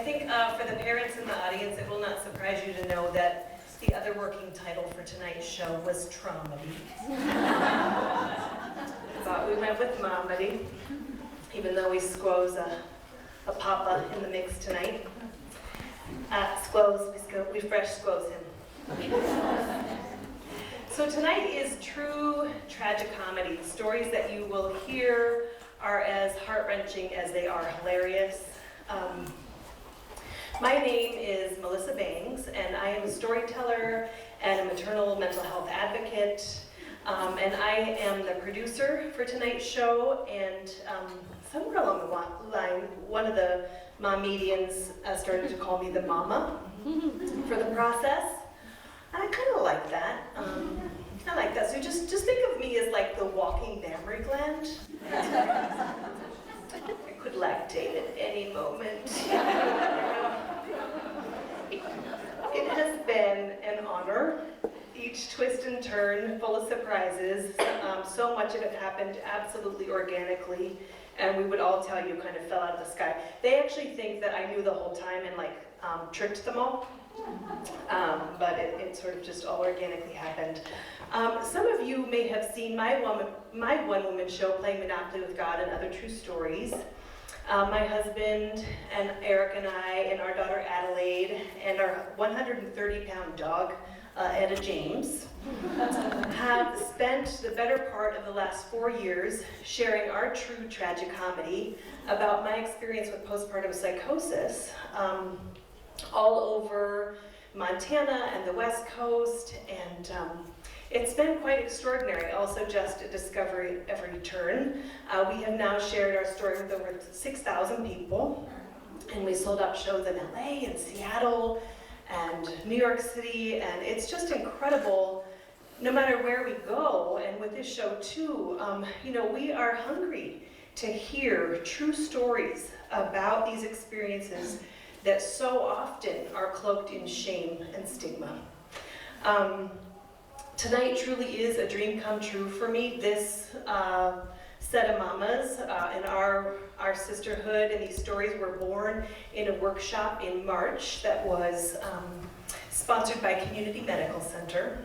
I think for the parents in the audience, it will not surprise you to know that the other working title for tonight's show was Traumedy. But we went with Momedy, even though we squoze a papa in the mix tonight. We fresh squoze him. So tonight is true tragicomedy. The stories that you will hear are as heart-wrenching as they are hilarious. My name is Melissa Bangs, and I am a storyteller and a maternal mental health advocate. And I am the producer for tonight's show, and somewhere along the line, one of the Momedians started to call me the mama for the process. And I kind of like that. I like that. So just think of me as like the walking mammary gland. I could lactate at any moment. It has been an honor. Each twist and turn, full of surprises. So much of it happened absolutely organically, and we would all tell you kind of fell out of the sky. They actually think that I knew the whole time and like tricked them all, but it sort of just all organically happened. Some of you may have seen my one-woman show, Playing Monopoly with God and Other True Stories. My husband and Eric and I and our daughter Adelaide and our 130-pound dog, Etta James, have spent the better part of the last 4 years sharing our true tragicomedy about my experience with postpartum psychosis all over Montana and the West Coast, and it's been quite extraordinary. Also just a discovery at every turn. We have now shared our story with over 6,000 people, and we sold out shows in LA and Seattle and New York City, and it's just incredible no matter where we go. And with this show too, we are hungry to hear true stories about these experiences that so often are cloaked in shame and stigma. Tonight truly is a dream come true for me. This set of mamas and our sisterhood and these stories were born in a workshop in March that was sponsored by Community Medical Center.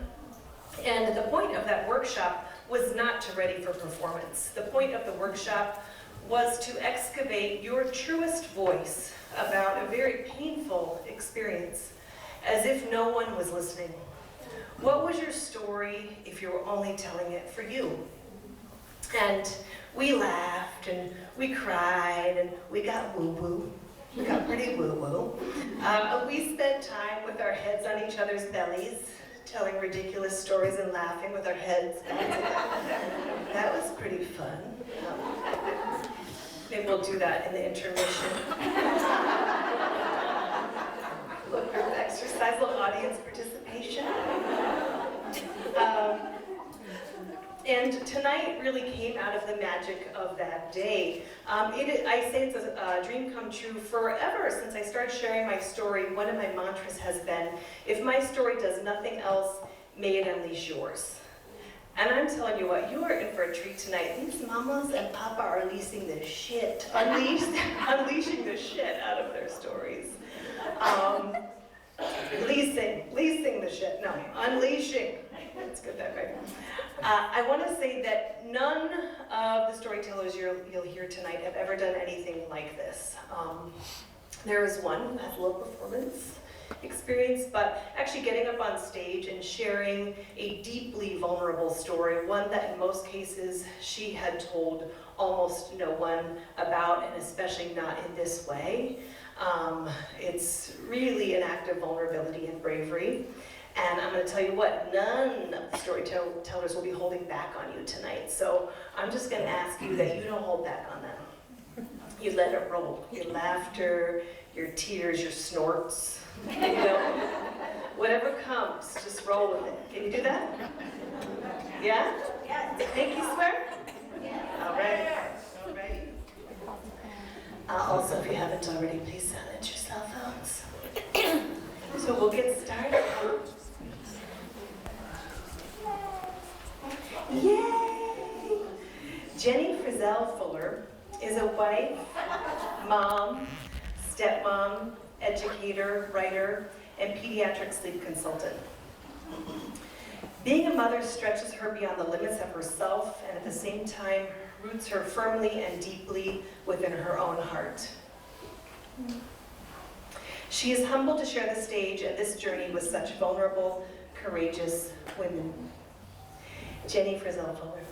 And the point of that workshop was not to ready for performance. The point of the workshop was to excavate your truest voice about a very painful experience, as if no one was listening. What was your story if you were only telling it for you? And we laughed and we cried and we got woo-woo. We got pretty woo-woo. We spent time with our heads on each other's bellies, telling ridiculous stories and laughing with our heads. That was pretty fun. Maybe we'll do that in the intermission. Little group exercise, little audience participation. And tonight really came out of the magic of that day. I say it's a dream come true forever. Since I started sharing my story, one of my mantras has been, if my story does nothing else, may it unleash yours. And I'm telling you what, you are in for a treat tonight. These mamas and papa are unleashing the shit, unleashing the shit out of their stories. Leasing the shit, no, unleashing. Let's get that right. I want to say that none of the storytellers you'll hear tonight have ever done anything like this. There is one who has low performance experience, but actually getting up on stage and sharing a deeply vulnerable story, one that in most cases she had told almost no one about, and especially not in this way. It's really an act of vulnerability and bravery. And I'm going to tell you what, none of the storytellers will be holding back on you tonight. So I'm just going to ask you that you don't hold back on them. You let it roll. Your laughter, your tears, your snorts, whatever comes, just roll with it. Can you do that? Yeah? Yeah. Pinky swear? Yeah. All right. All right. Also, if you haven't already, please silence your cell phones. So we'll get started. Yay! Jenny Frizzell Fuller is a wife, mom, stepmom, educator, writer, and pediatric sleep consultant. Being a mother stretches her beyond the limits of herself and at the same time roots her firmly and deeply within her own heart. She is humbled to share the stage and this journey with such vulnerable, courageous women. Jenny Frizzell-Fuller.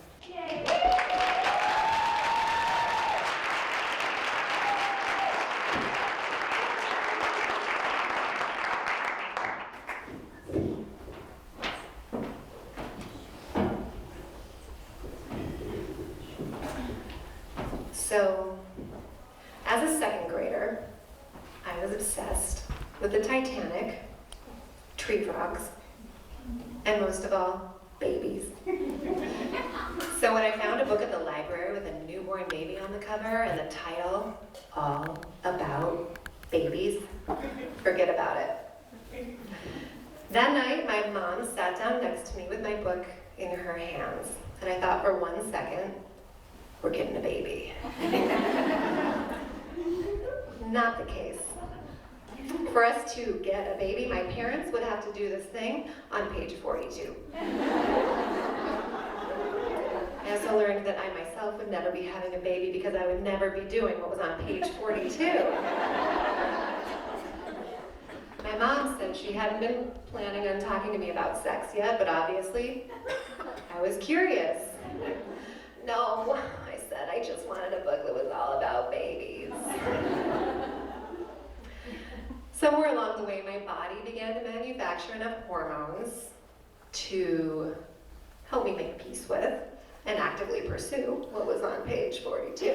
So, as a second grader, I was obsessed with the Titanic, tree frogs, and most of all, babies. So when I found a book at the library with a newborn baby on the cover and the title, All About Babies, forget about it. That night, my mom sat down next to me with my book in her hands, and I thought for 1 second, we're getting a baby. Not the case. For us to get a baby, my parents would have to do this thing on page 42. I also learned that I myself would never be having a baby because I would never be doing what was on page 42. My mom said she hadn't been planning on talking to me about sex yet, but obviously I was curious. No, I said, I just wanted a book that was all about babies. Somewhere along the way, my body began to manufacture enough hormones to help me make peace with and actively pursue what was on page 42.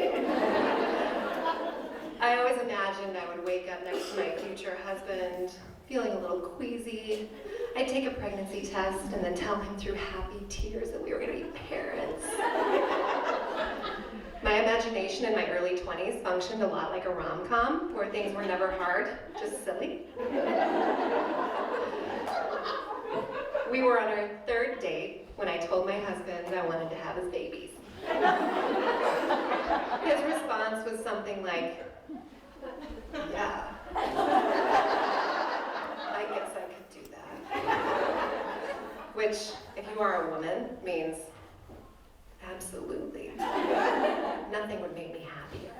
I always imagined I would wake up next to my future husband, feeling a little queasy. I'd take a pregnancy test and then tell him through happy tears that we were going to be parents. My imagination in my early 20s functioned a lot like a rom-com, where things were never hard, just silly. We were on our third date when I told my husband I wanted to have his babies. His response was something like, yeah, I guess I could do that. Which, if you are a woman, means absolutely. Nothing would make me happier.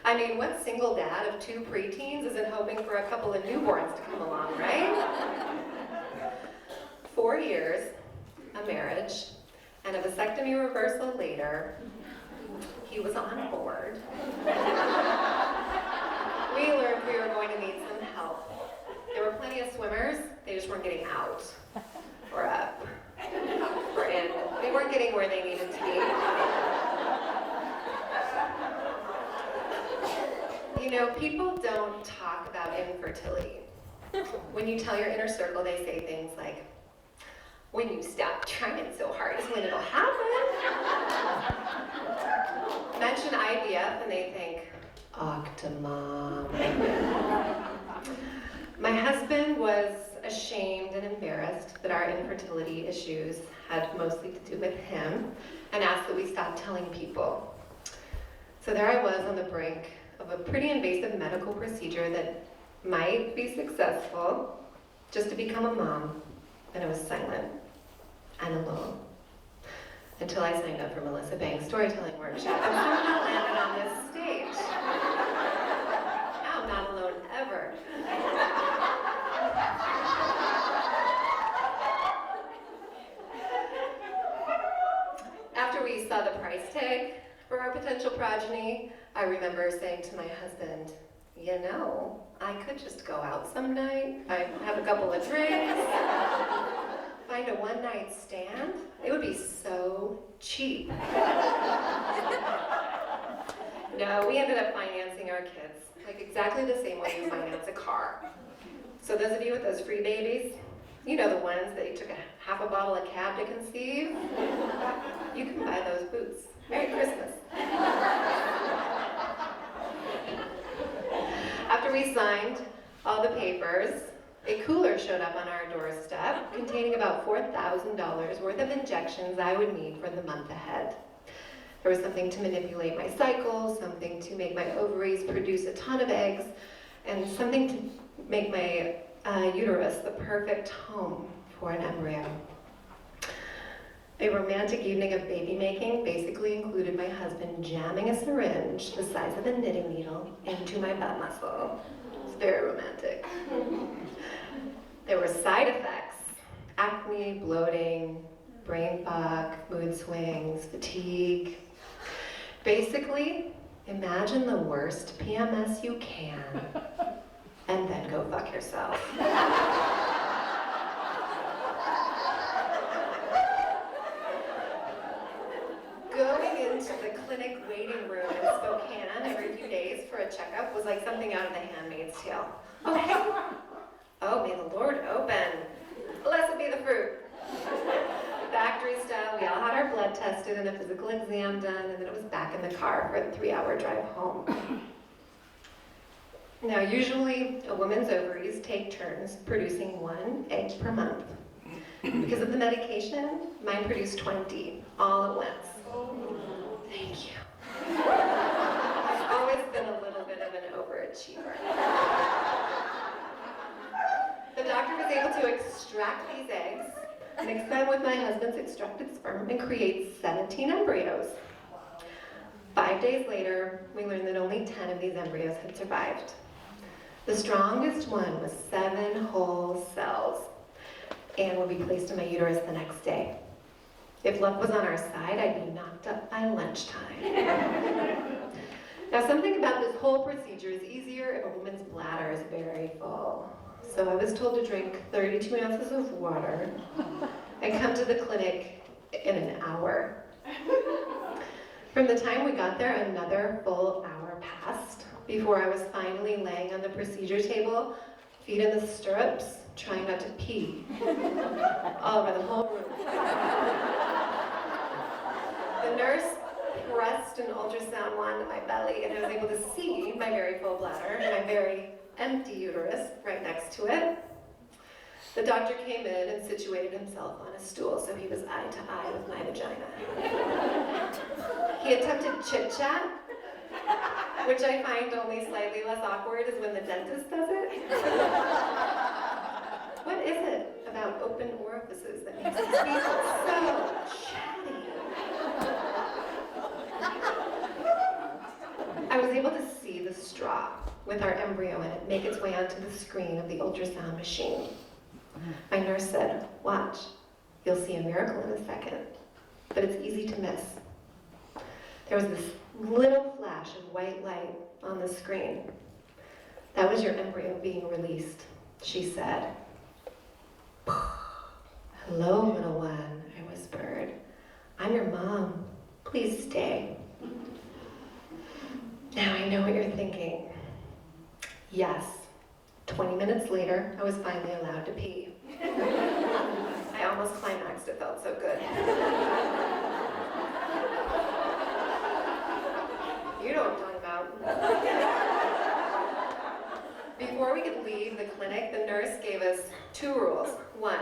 I mean, what single dad of 2 preteens isn't hoping for a couple of newborns to come along, right? 4 years, a marriage, and a vasectomy reversal later, he was on board. We learned we were going to need some help. There were plenty of swimmers, they just weren't getting out, or up, or in. They weren't getting where they needed to be. You know, people don't talk about infertility. When you tell your inner circle, they say things like, when you stop trying so hard is when it'll happen. Mention IVF and they think, Octomom. My husband was ashamed and embarrassed that our infertility issues had mostly to do with him and asked that we stop telling people. So there I was on the brink of a pretty invasive medical procedure that might be successful just to become a mom, and I was silent and alone until I signed up for Melissa Banks' storytelling workshop and somehow landed on this stage. Now I'm not alone ever. After we saw the price tag for our potential progeny, I remember saying to my husband, you know, I could just go out some night, I'd have a couple of drinks, find a one-night stand. It would be so cheap. No, we ended up financing our kids, like exactly the same way you finance a car. So those of you with those free babies, you know, the ones that you took half a bottle of cab to conceive, you can buy those boots. Merry Christmas. After we signed all the papers, a cooler showed up on our doorstep containing about $4,000 worth of injections I would need for the month ahead. There was something to manipulate my cycle, something to make my ovaries produce a ton of eggs, and something to make my uterus the perfect home for an embryo. A romantic evening of baby making basically included my husband jamming a syringe the size of a knitting needle into my butt muscle. It's very romantic. There were side effects: acne, bloating, brain fog, mood swings, fatigue. Basically, imagine the worst PMS you can, and then go fuck yourself. Going into the clinic waiting room in Spokane every few days for a checkup was like something out of The Handmaid's Tale. Oh, may the Lord open. Blessed be the fruit. Factory style, we all had our blood tested and a physical exam done, and then it was back in the car for the 3-hour drive home. Now, usually a woman's ovaries take turns producing 1 egg per month. Because of the medication, mine produced 20 all at once. Thank you. I've always been a little bit of an overachiever. The doctor was able to extract these eggs, mix them with my husband's extracted sperm, and create 17 embryos. 5 days later, we learned that only 10 of these embryos had survived. The strongest one was 7 whole cells and would be placed in my uterus the next day. If luck was on our side, I'd be knocked up by lunchtime. Now, something about this whole procedure is easier if a woman's bladder is very full. So I was told to drink 32 ounces of water and come to the clinic in an hour. From the time we got there, another full hour passed before I was finally laying on the procedure table, feet in the stirrups, trying not to pee all over the whole room. The nurse pressed an ultrasound wand to my belly, and I was able to see my very full bladder and my very empty uterus right next to it. The doctor came in and situated himself on a stool so he was eye to eye with my vagina. He attempted chit-chat, which I find only slightly less awkward is when the dentist does it. What is it about open orifices that makes these people so chatty? I was able to see the straw with our embryo in it make its way onto the screen of the ultrasound machine. My nurse said, "Watch, you'll see a miracle in a second, but it's easy to miss." There was this little flash of white light on the screen. "That was your embryo being released," she said. "Hello, little one," I whispered. "I'm your mom. Please stay." Now I know what you're thinking. Yes, 20 minutes later, I was finally allowed to pee. I almost climaxed, it felt so good. You know what I'm talking about. Before we could leave the clinic, the nurse gave us 2 rules. 1,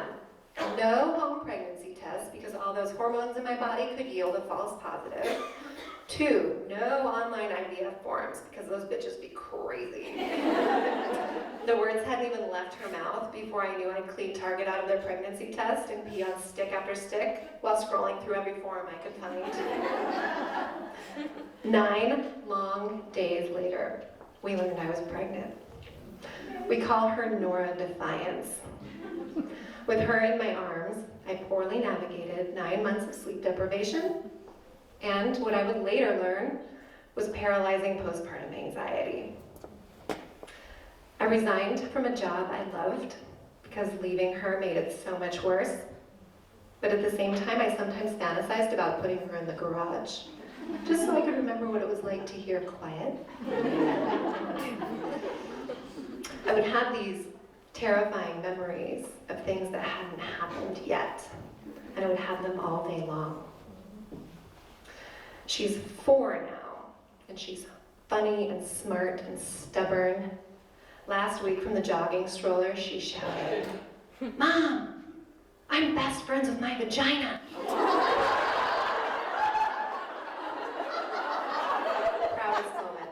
no home pregnancy tests because all those hormones in my body could yield a false positive. 2, no online IVF forms because those bitches be crazy. The words hadn't even left her mouth before I knew I'd clean Target out of their pregnancy test and pee on stick after stick while scrolling through every form I could find. 9 long days later, we learned I was pregnant. We call her Nora Defiance. With her in my arms, I poorly navigated 9 months of sleep deprivation and what I would later learn was paralyzing postpartum anxiety. I resigned from a job I loved because leaving her made it so much worse. But at the same time, I sometimes fantasized about putting her in the garage, just so I could remember what it was like to hear quiet. I would have these terrifying memories of things that hadn't happened yet, and I would have them all day long. She's 4 now, and she's funny and smart and stubborn. Last week from the jogging stroller, she shouted, "Mom, I'm best friends with my vagina." Proudest moment.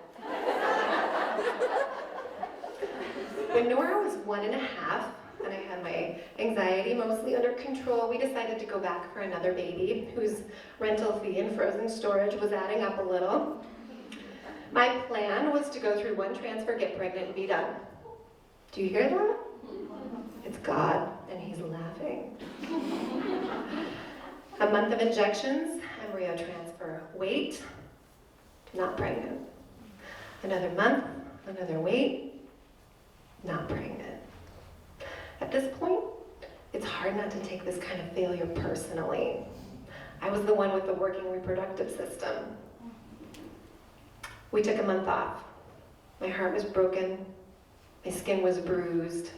When Nora was 1.5, and I had my anxiety mostly under control, we decided to go back for another baby whose rental fee and frozen storage was adding up a little. My plan was to go through one transfer, get pregnant, and be done. Do you hear that? It's God, and he's laughing. A month of injections, embryo transfer. Wait, not pregnant. Another month, another wait, not pregnant. At this point, it's hard not to take this kind of failure personally. I was the one with the working reproductive system. We took a month off. My heart was broken. My skin was bruised.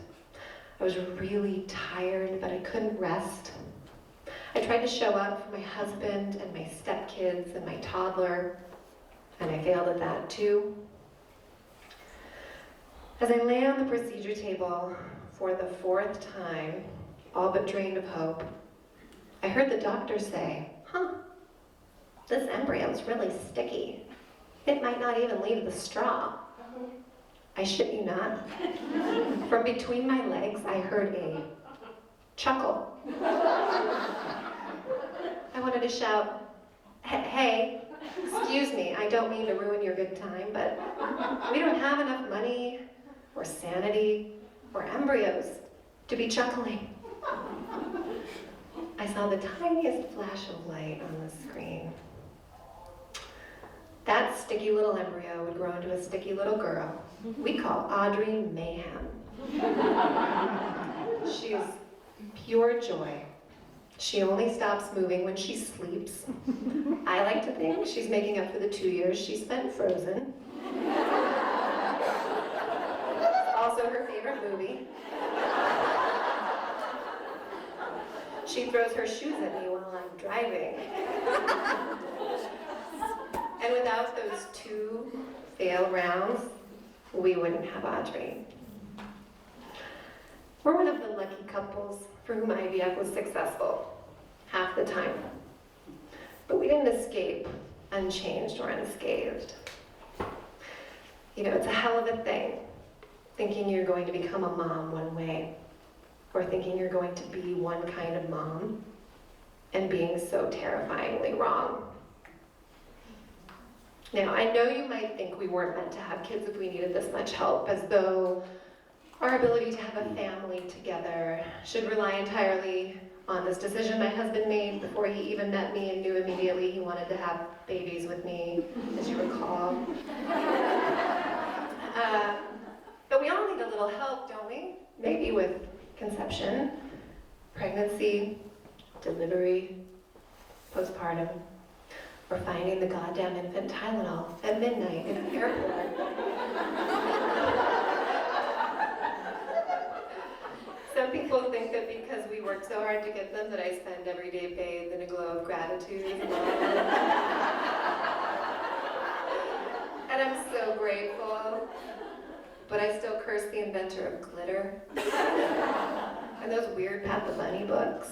I was really tired, but I couldn't rest. I tried to show up for my husband and my stepkids and my toddler, and I failed at that too. As I lay on the procedure table for the 4th time, all but drained of hope, I heard the doctor say, this embryo's really sticky. It might not even leave the straw. I shit you not. From between my legs, I heard a chuckle. I wanted to shout, hey, excuse me, I don't mean to ruin your good time, but we don't have enough money or sanity or embryos to be chuckling. I saw the tiniest flash of light on the screen. That sticky little embryo would grow into a sticky little girl we call Audrey Mayhem. She is pure joy. She only stops moving when she sleeps. I like to think she's making up for the 2 years she spent frozen. Also her favorite movie. She throws her shoes at me while I'm driving. And without those 2 fail rounds, we wouldn't have Audrey. We're one of the lucky couples for whom IVF was successful, half the time. But we didn't escape unchanged or unscathed. You know, it's a hell of a thing, thinking you're going to become a mom one way, or thinking you're going to be one kind of mom, and being so terrifyingly wrong. Now, I know you might think we weren't meant to have kids if we needed this much help, as though our ability to have a family together should rely entirely on this decision my husband made before he even met me and knew immediately he wanted to have babies with me, as you recall. But we all need a little help, don't we? Maybe with conception, pregnancy, delivery, postpartum, or finding the goddamn infant Tylenol at midnight in an airport. Some people think that because we work so hard to get them that I spend every day bathed in a glow of gratitude. And I'm so grateful. But I still curse the inventor of glitter. And those weird Pat the Bunny books.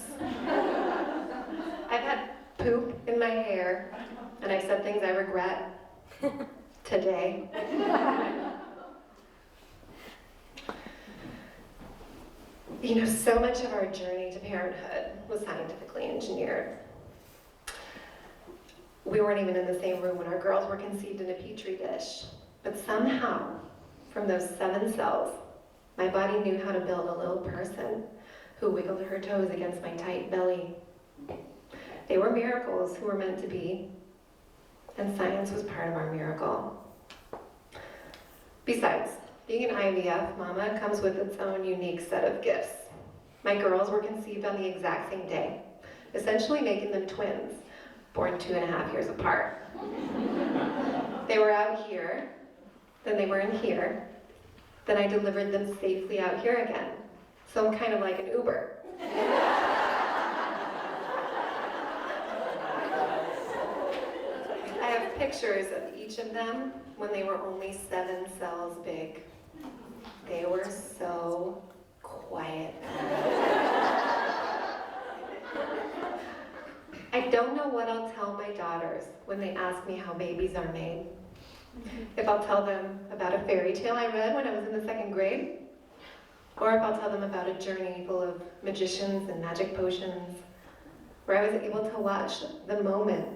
I've had poop in my hair, and I've said things I regret today. You know, so much of our journey to parenthood was scientifically engineered. We weren't even in the same room when our girls were conceived in a petri dish, but somehow, from those 7 cells, my body knew how to build a little person who wiggled her toes against my tight belly. They were miracles who were meant to be, and science was part of our miracle. Besides, being an IVF mama comes with its own unique set of gifts. My girls were conceived on the exact same day, essentially making them twins, born 2.5 years apart. They were out here, then they were in here, then I delivered them safely out here again. So I'm kind of like an Uber. I have pictures of each of them when they were only 7 cells big. They were so quiet. I don't know what I'll tell my daughters when they ask me how babies are made. If I'll tell them about a fairy tale I read when I was in the 2nd grade, Or if I'll tell them about a journey full of magicians and magic potions, where I was able to watch the moment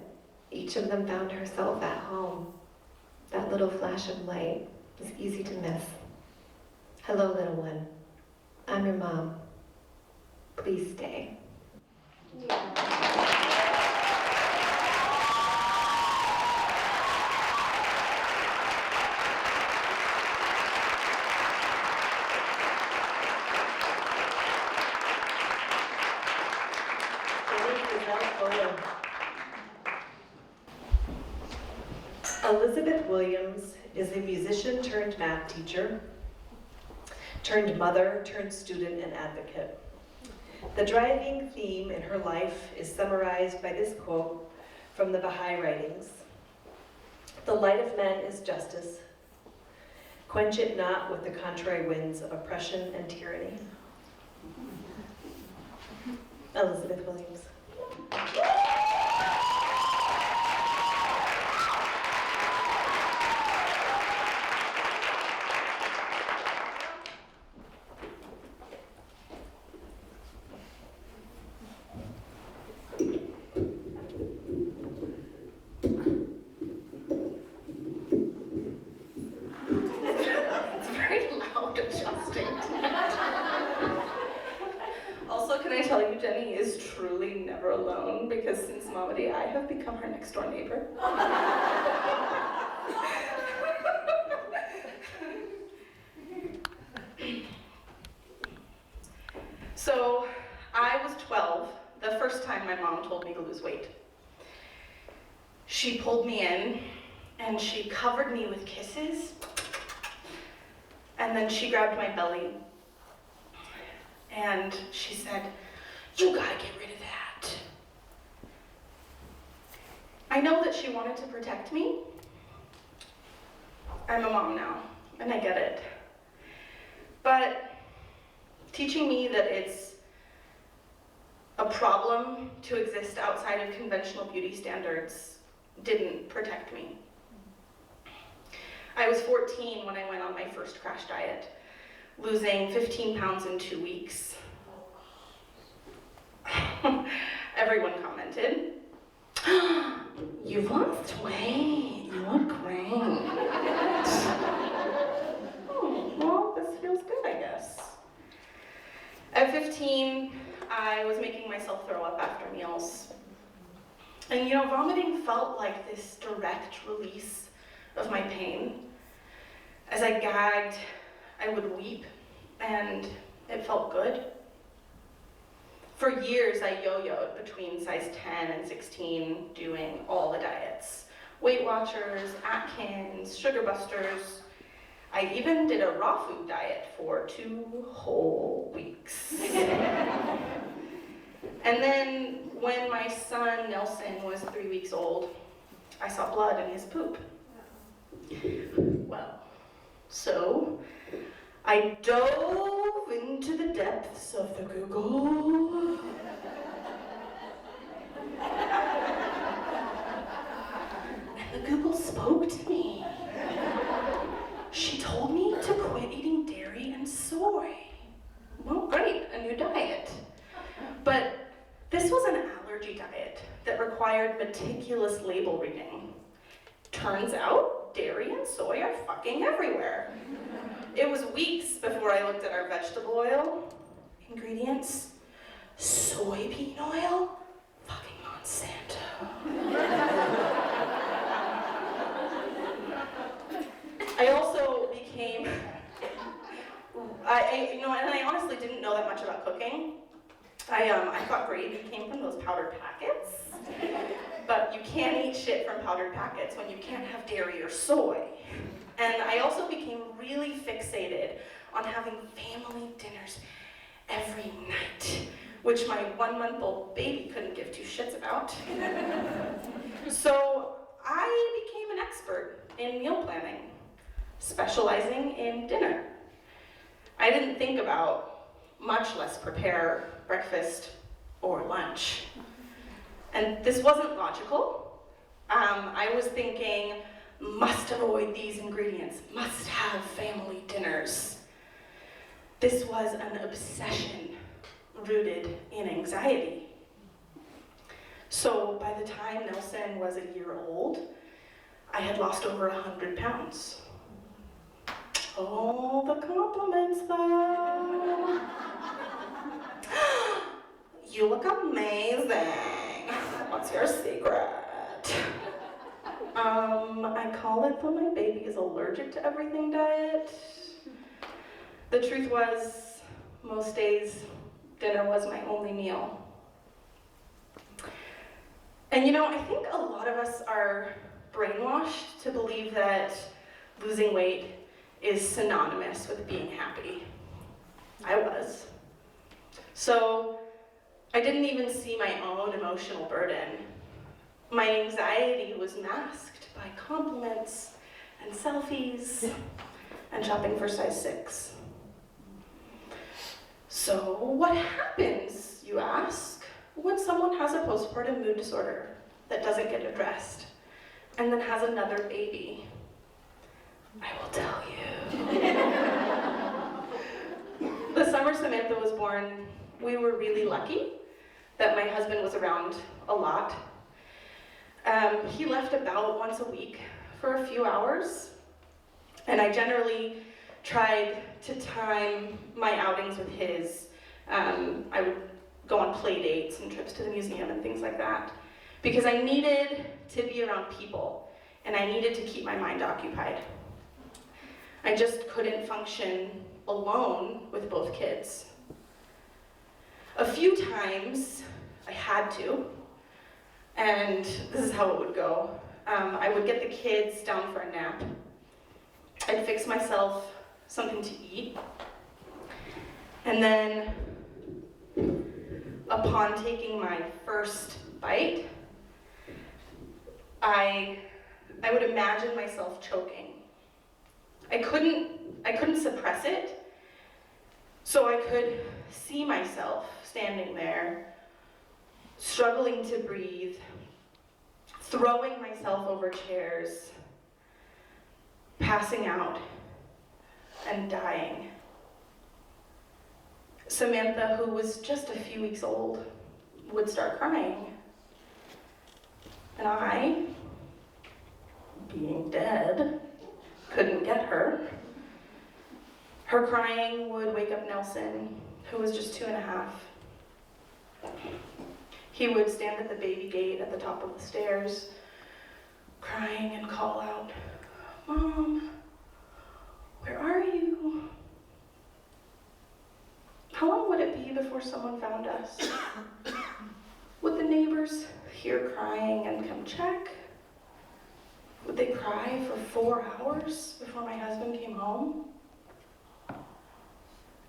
each of them found herself at home. That little flash of light was easy to miss. Hello, little one. I'm your mom. Please stay. Elizabeth Williams is a musician turned math teacher, turned mother, turned student and advocate. The driving theme in her life is summarized by this quote from the Baha'i writings. The light of men is justice. Quench it not with the contrary winds of oppression and tyranny. Elizabeth Williams. Jenny is truly never alone because since Momedy, I have become her next door neighbor. So I was 12 the first time my mom told me to lose weight. She pulled me in and she covered me with kisses, and then she grabbed my belly and she said, "You gotta get rid of that." I know that she wanted to protect me. I'm a mom now, and I get it. But teaching me that it's a problem to exist outside of conventional beauty standards didn't protect me. I was 14 when I went on my first crash diet, losing 15 pounds in 2 weeks. Everyone commented, "You've lost weight, you look great." Well, this feels good, I guess. At 15, I was making myself throw up after meals. And vomiting felt like this direct release of my pain. As I gagged, I would weep, and it felt good. For years, I yo-yoed between size 10 and 16, doing all the diets. Weight Watchers, Atkins, Sugar Busters. I even did a raw food diet for 2 whole weeks. And then when my son, Nelson, was 3 weeks old, I saw blood in his poop. Well, so I dove into the depths of the Google. And the Google spoke to me. She told me to quit eating dairy and soy. Well, great, a new diet. But this was an allergy diet that required meticulous label reading. Turns out, dairy and soy are fucking everywhere. It was weeks before I looked at our vegetable oil ingredients. Soybean oil? Fucking Monsanto. I also became, and I honestly didn't know that much about cooking. I thought gravy came from those powdered packets, but you can't eat shit from powdered packets when you can't have dairy or soy. And I also became really fixated on having family dinners every night, which my 1-month-old baby couldn't give 2 shits about. So I became an expert in meal planning, specializing in dinner. I didn't think about, much less prepare, breakfast or lunch. And this wasn't logical. I was thinking, must avoid these ingredients, must have family dinners. This was an obsession rooted in anxiety. So by the time Nelson was a year old, I had lost over 100 pounds. Oh, the compliments though. You look amazing. What's your secret? I call it the my baby is allergic to everything diet. The truth was, most days, dinner was my only meal. And you know, I think a lot of us are brainwashed to believe that losing weight is synonymous with being happy. I was. So I didn't even see my own emotional burden. My anxiety was masked by compliments and selfies and shopping for size 6. So what happens, you ask, when someone has a postpartum mood disorder that doesn't get addressed and then has another baby? I will tell you. The summer Samantha was born, we were really lucky that my husband was around a lot. He left about once a week for a few hours, and I generally tried to time my outings with his. I would go on play dates and trips to the museum and things like that, because I needed to be around people, and I needed to keep my mind occupied. I just couldn't function alone with both kids. A few times I had to, and this is how it would go. I would get the kids down for a nap. I'd fix myself something to eat, and then upon taking my first bite, I would imagine myself choking. I couldn't suppress it, so I could see myself standing there, struggling to breathe, throwing myself over chairs, passing out, and dying. Samantha, who was just a few weeks old, would start crying. And I, being dead, couldn't get her. Her crying would wake up Nelson, who was just 2.5. He would stand at the baby gate at the top of the stairs, crying and call out, "Mom, where are you?" How long would it be before someone found us? Would the neighbors hear crying and come check? Would they cry for 4 hours before my husband came home?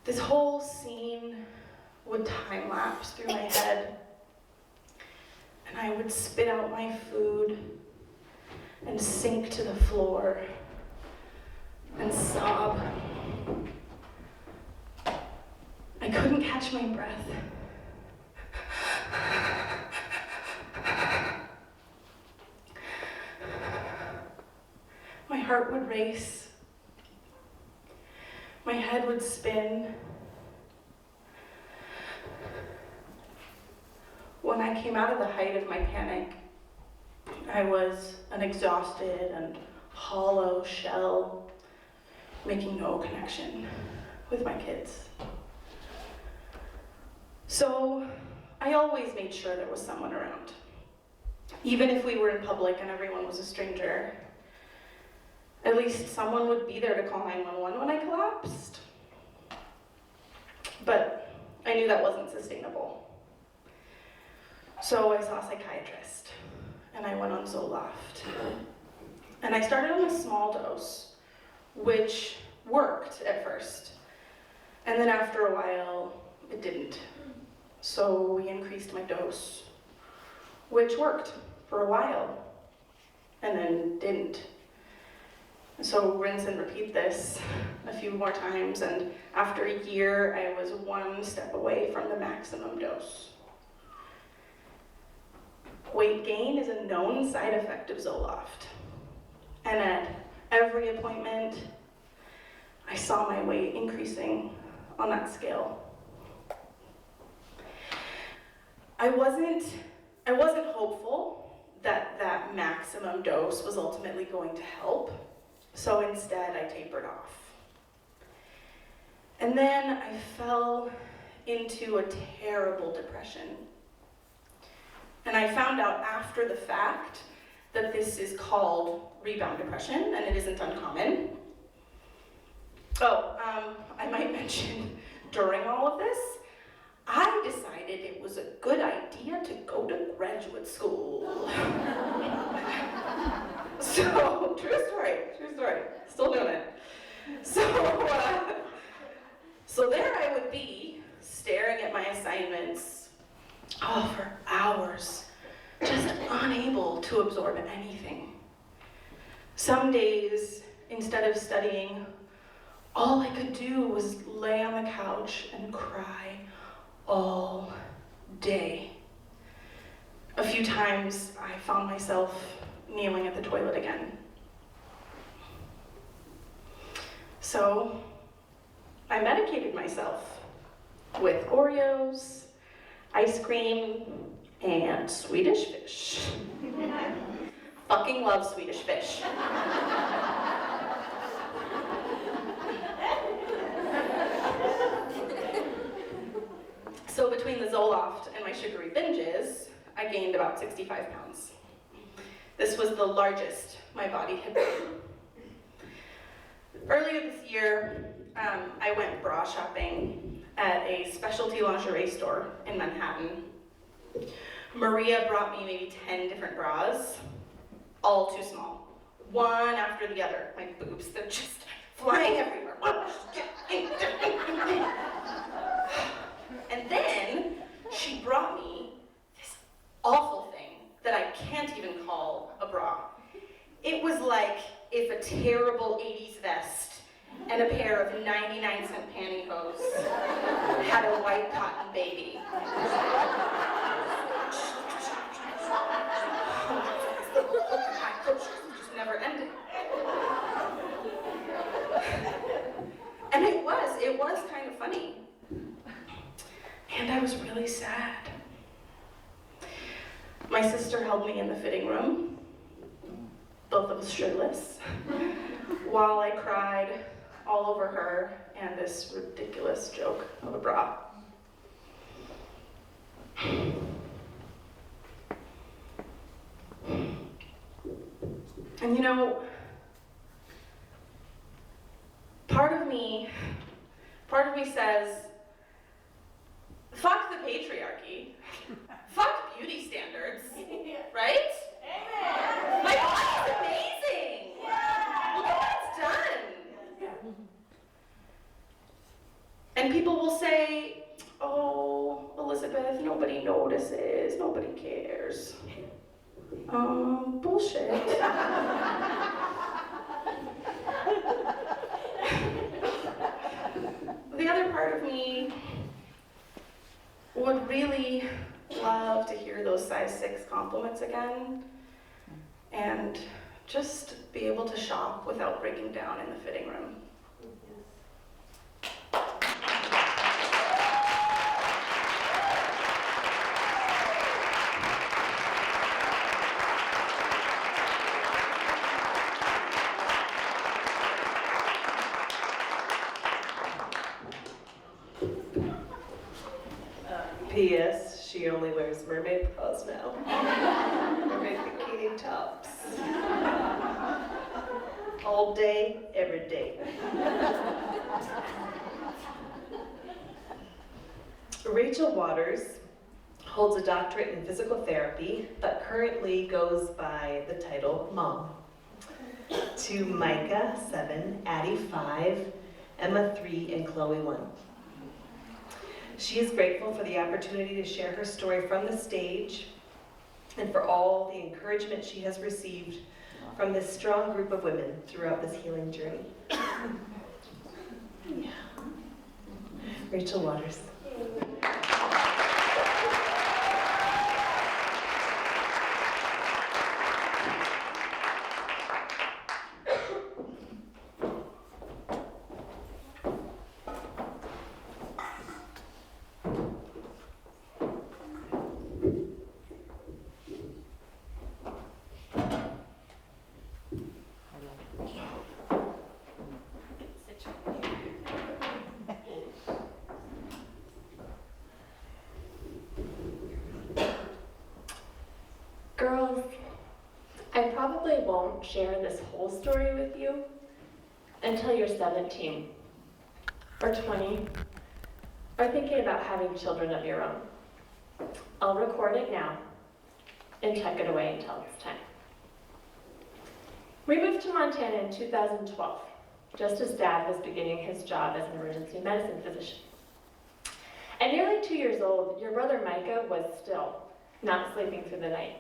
This whole scene would time lapse through my head, and I would spit out my food and sink to the floor and sob. I couldn't catch my breath. My heart would race. My head would spin. When I came out of the height of my panic, I was an exhausted and hollow shell, making no connection with my kids. So I always made sure there was someone around, even if we were in public and everyone was a stranger. At least someone would be there to call 911 when I collapsed. But I knew that wasn't sustainable. So I saw a psychiatrist, and I went on Zoloft. And I started on a small dose, which worked at first. And then after a while, it didn't. So we increased my dose, which worked for a while, and then didn't. So rinse and repeat this a few more times, and after a year, I was one step away from the maximum dose. Weight gain is a known side effect of Zoloft. And at every appointment, I saw my weight increasing on that scale. I wasn't hopeful that that maximum dose was ultimately going to help, so instead I tapered off. And then I fell into a terrible depression. And I found out after the fact that this is called rebound depression, and it isn't uncommon. Oh, I might mention, during all of this, I decided it was a good idea to go to graduate school. So, true story, still doing it. So there I would be, staring at my assignments, for hours, just unable to absorb anything. Some days, instead of studying, all I could do was lay on the couch and cry all day. A few times I found myself kneeling at the toilet again. So I medicated myself with Oreos, ice cream, and Swedish fish. Fucking love Swedish fish. So between the Zoloft and my sugary binges, I gained about 65 pounds. This was the largest my body had been. Earlier this year, I went bra shopping at a specialty lingerie store in Manhattan. Maria brought me maybe 10 different bras, all too small. One after the other, my boobs, they're just flying everywhere. And then she brought me this awful thing that I can't even call a bra. It was like if a terrible 80s vest and a pair of 99-cent pantyhose had a white cotton baby. Just never ended. And it was kind of funny. And I was really sad. My sister held me in the fitting room, both of us shirtless, while I cried all over her and this ridiculous joke of a bra. And you know, part of me says, fuck the patriarchy, fuck beauty standards, right? Amen. My body's amazing. Yeah. Look at what it's done. And people will say, oh, Elizabeth, nobody notices, nobody cares. Bullshit. The other part of me would really love to hear those size 6 compliments again and just be able to shop without breaking down in the fitting room. P.S. She only wears mermaid bras now. Mermaid bikini tops. All day, every day. Rachel Waters holds a doctorate in physical therapy, but currently goes by the title Mom. To Micah, 7, Addie, 5, Emma, 3, and Chloe, 1. She is grateful for the opportunity to share her story from the stage and for all the encouragement she has received from this strong group of women throughout this healing journey. Yeah. Rachel Waters. probably won't share this whole story with you until you're 17 or 20 or thinking about having children of your own. I'll record it now and tuck it away until it's time. We moved to Montana in 2012, just as Dad was beginning his job as an emergency medicine physician. At nearly 2 years old, your brother Micah was still not sleeping through the night.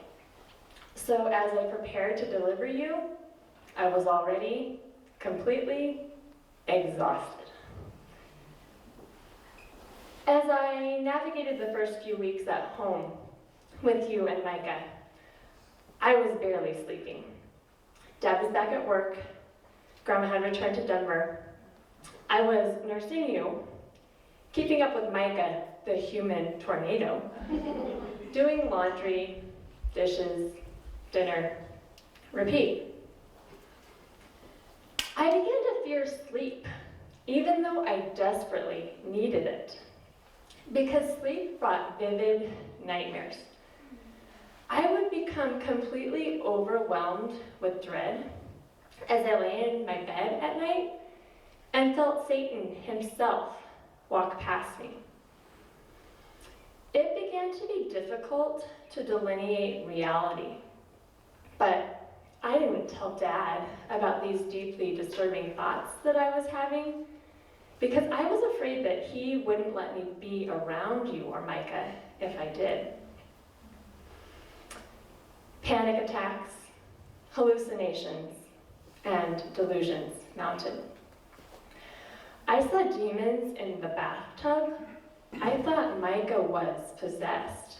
So as I prepared to deliver you, I was already completely exhausted. As I navigated the first few weeks at home with you and Micah, I was barely sleeping. Dad was back at work. Grandma had returned to Denver. I was nursing you, keeping up with Micah, the human tornado, doing laundry, dishes, dinner, repeat. I began to fear sleep, even though I desperately needed it, because sleep brought vivid nightmares. I would become completely overwhelmed with dread as I lay in my bed at night and felt Satan himself walk past me. It began to be difficult to delineate reality, but I didn't tell Dad about these deeply disturbing thoughts that I was having because I was afraid that he wouldn't let me be around you or Micah if I did. Panic attacks, hallucinations, and delusions mounted. I saw demons in the bathtub. I thought Micah was possessed.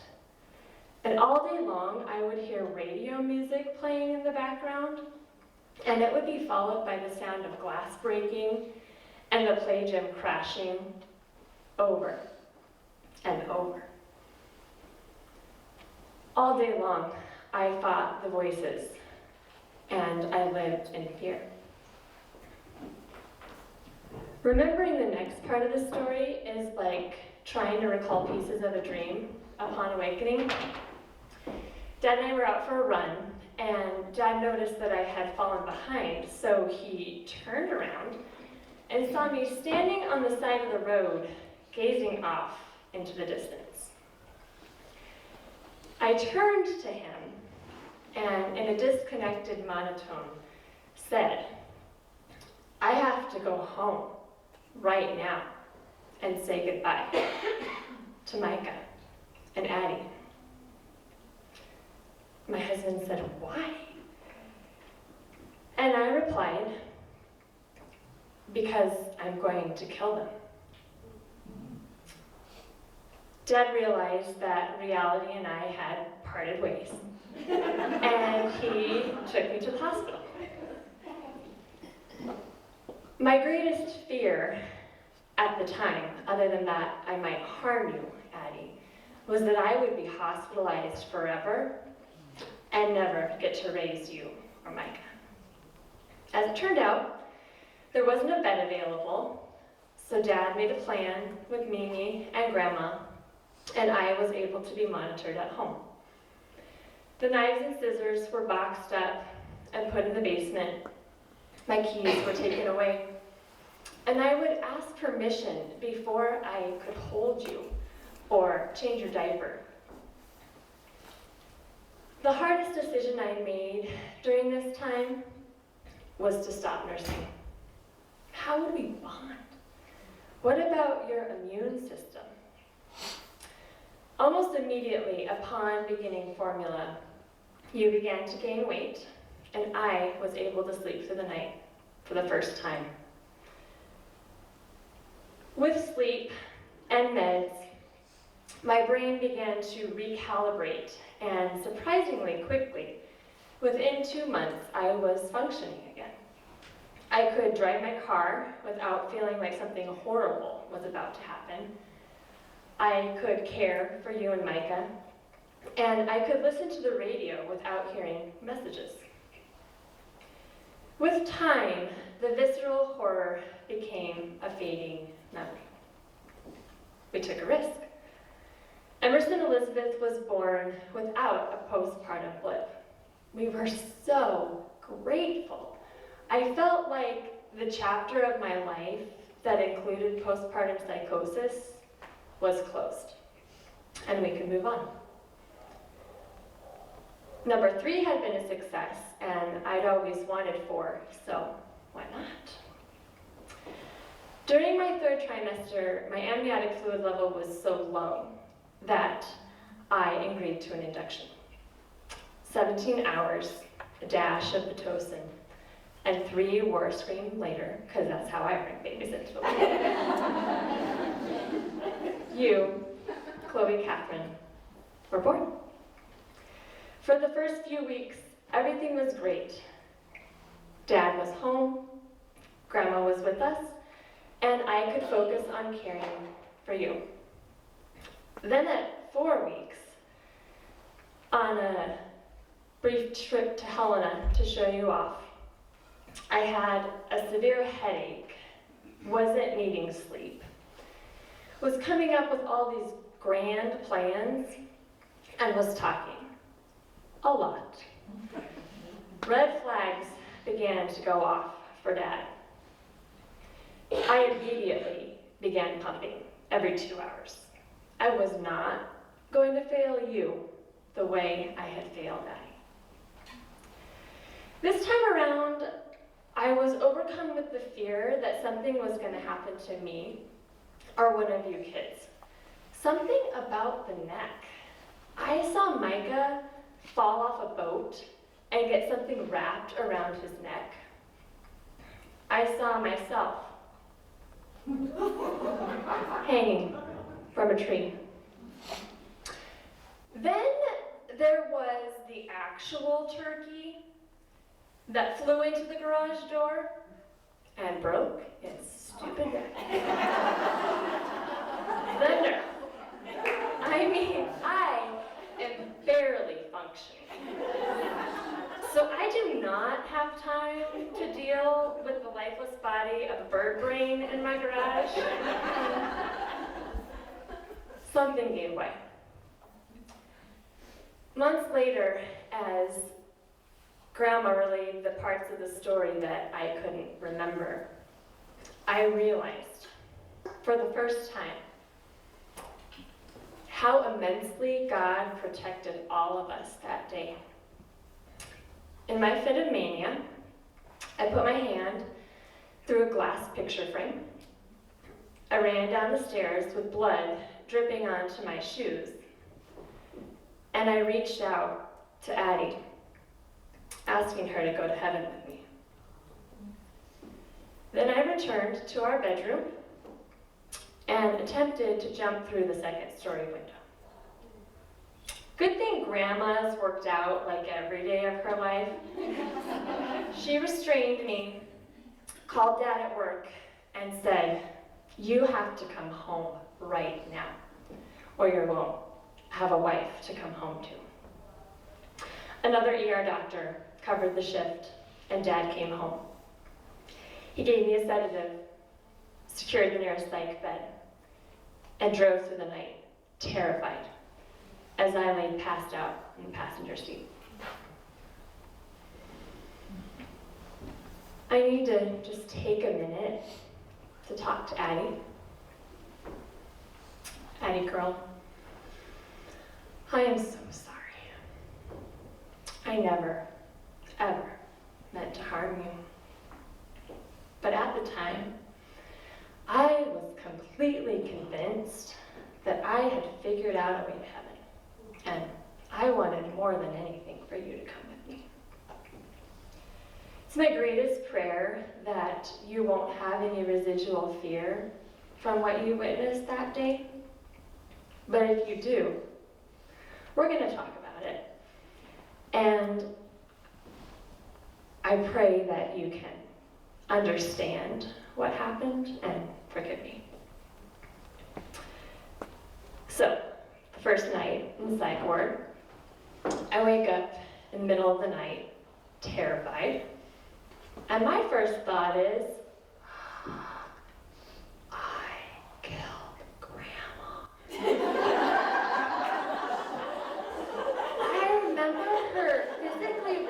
And all day long, I would hear radio music playing in the background, and it would be followed by the sound of glass breaking and the play gym crashing over and over. All day long, I fought the voices, and I lived in fear. Remembering the next part of the story is like trying to recall pieces of a dream upon awakening. Dad and I were out for a run, and Dad noticed that I had fallen behind, so he turned around and saw me standing on the side of the road, gazing off into the distance. I turned to him, and in a disconnected monotone, said, "I have to go home right now and say goodbye to Micah and Addie." My husband said, "Why?" And I replied, "Because I'm going to kill them." Dad realized that reality and I had parted ways, and he took me to the hospital. My greatest fear at the time, other than that I might harm you, Addie, was that I would be hospitalized forever and never get to raise you or Micah. As it turned out, there wasn't a bed available, so Dad made a plan with Mimi and Grandma, and I was able to be monitored at home. The knives and scissors were boxed up and put in the basement. My keys were taken away. And I would ask permission before I could hold you or change your diaper. The hardest decision I made during this time was to stop nursing. How would we bond? What about your immune system? Almost immediately upon beginning formula, you began to gain weight, and I was able to sleep through the night for the first time. With sleep and meds, my brain began to recalibrate, and surprisingly quickly, within 2 months, I was functioning again. I could drive my car without feeling like something horrible was about to happen. I could care for you and Micah, and I could listen to the radio without hearing messages. With time, the visceral horror became a fading memory. We took a risk. Emerson Elizabeth was born without a postpartum blip. We were so grateful. I felt like the chapter of my life that included postpartum psychosis was closed, and we could move on. Number 3 had been a success, and I'd always wanted 4, so why not? During my 3rd trimester, my amniotic fluid level was so low that I agreed to an induction. 17 hours, a dash of Pitocin, and 3 war screams later, because that's how I bring babies into the world. You, Chloe Catherine, were born. For the first few weeks, everything was great. Dad was home, Grandma was with us, and I could focus on caring for you. Then at 4 weeks, on a brief trip to Helena to show you off, I had a severe headache, wasn't needing sleep, was coming up with all these grand plans, and was talking a lot. Red flags began to go off for Dad. I immediately began pumping every 2 hours. I was not going to fail you the way I had failed Daddy. This time around, I was overcome with the fear that something was going to happen to me or one of you kids. Something about the neck. I saw Micah fall off a boat and get something wrapped around his neck. I saw myself hanging from a tree. Then there was the actual turkey that flew into the garage door and broke its stupid neck. Thunder. I mean, I am barely functioning. So I do not have time to deal with the lifeless body of a bird brain in my garage. Something gave way. Months later, as Grandma relayed the parts of the story that I couldn't remember, I realized, for the first time, how immensely God protected all of us that day. In my fit of mania, I put my hand through a glass picture frame. I ran down the stairs with blood dripping onto my shoes, and I reached out to Addie, asking her to go to heaven with me. Then I returned to our bedroom and attempted to jump through the 2nd-story window. Good thing Grandma's worked out like every day of her life. She restrained me, called Dad at work, and said, "You have to come home right now, or you won't have a wife to come home to." Another ER doctor covered the shift, and Dad came home. He gave me a sedative, secured the nearest psych bed, and drove through the night, terrified, as I lay passed out in the passenger seat. I need to just take a minute to talk to Addie. Addie girl, I am so sorry. I never, ever meant to harm you. But at the time, I was completely convinced that I had figured out a way to heaven. And I wanted more than anything for you to come with me. It's my greatest prayer that you won't have any residual fear from what you witnessed that day. But if you do, we're going to talk about it. And I pray that you can understand what happened and forgive me. So, the first night in the psych ward, I wake up in the middle of the night, terrified. And my first thought is, I killed Grandma. I remember her physically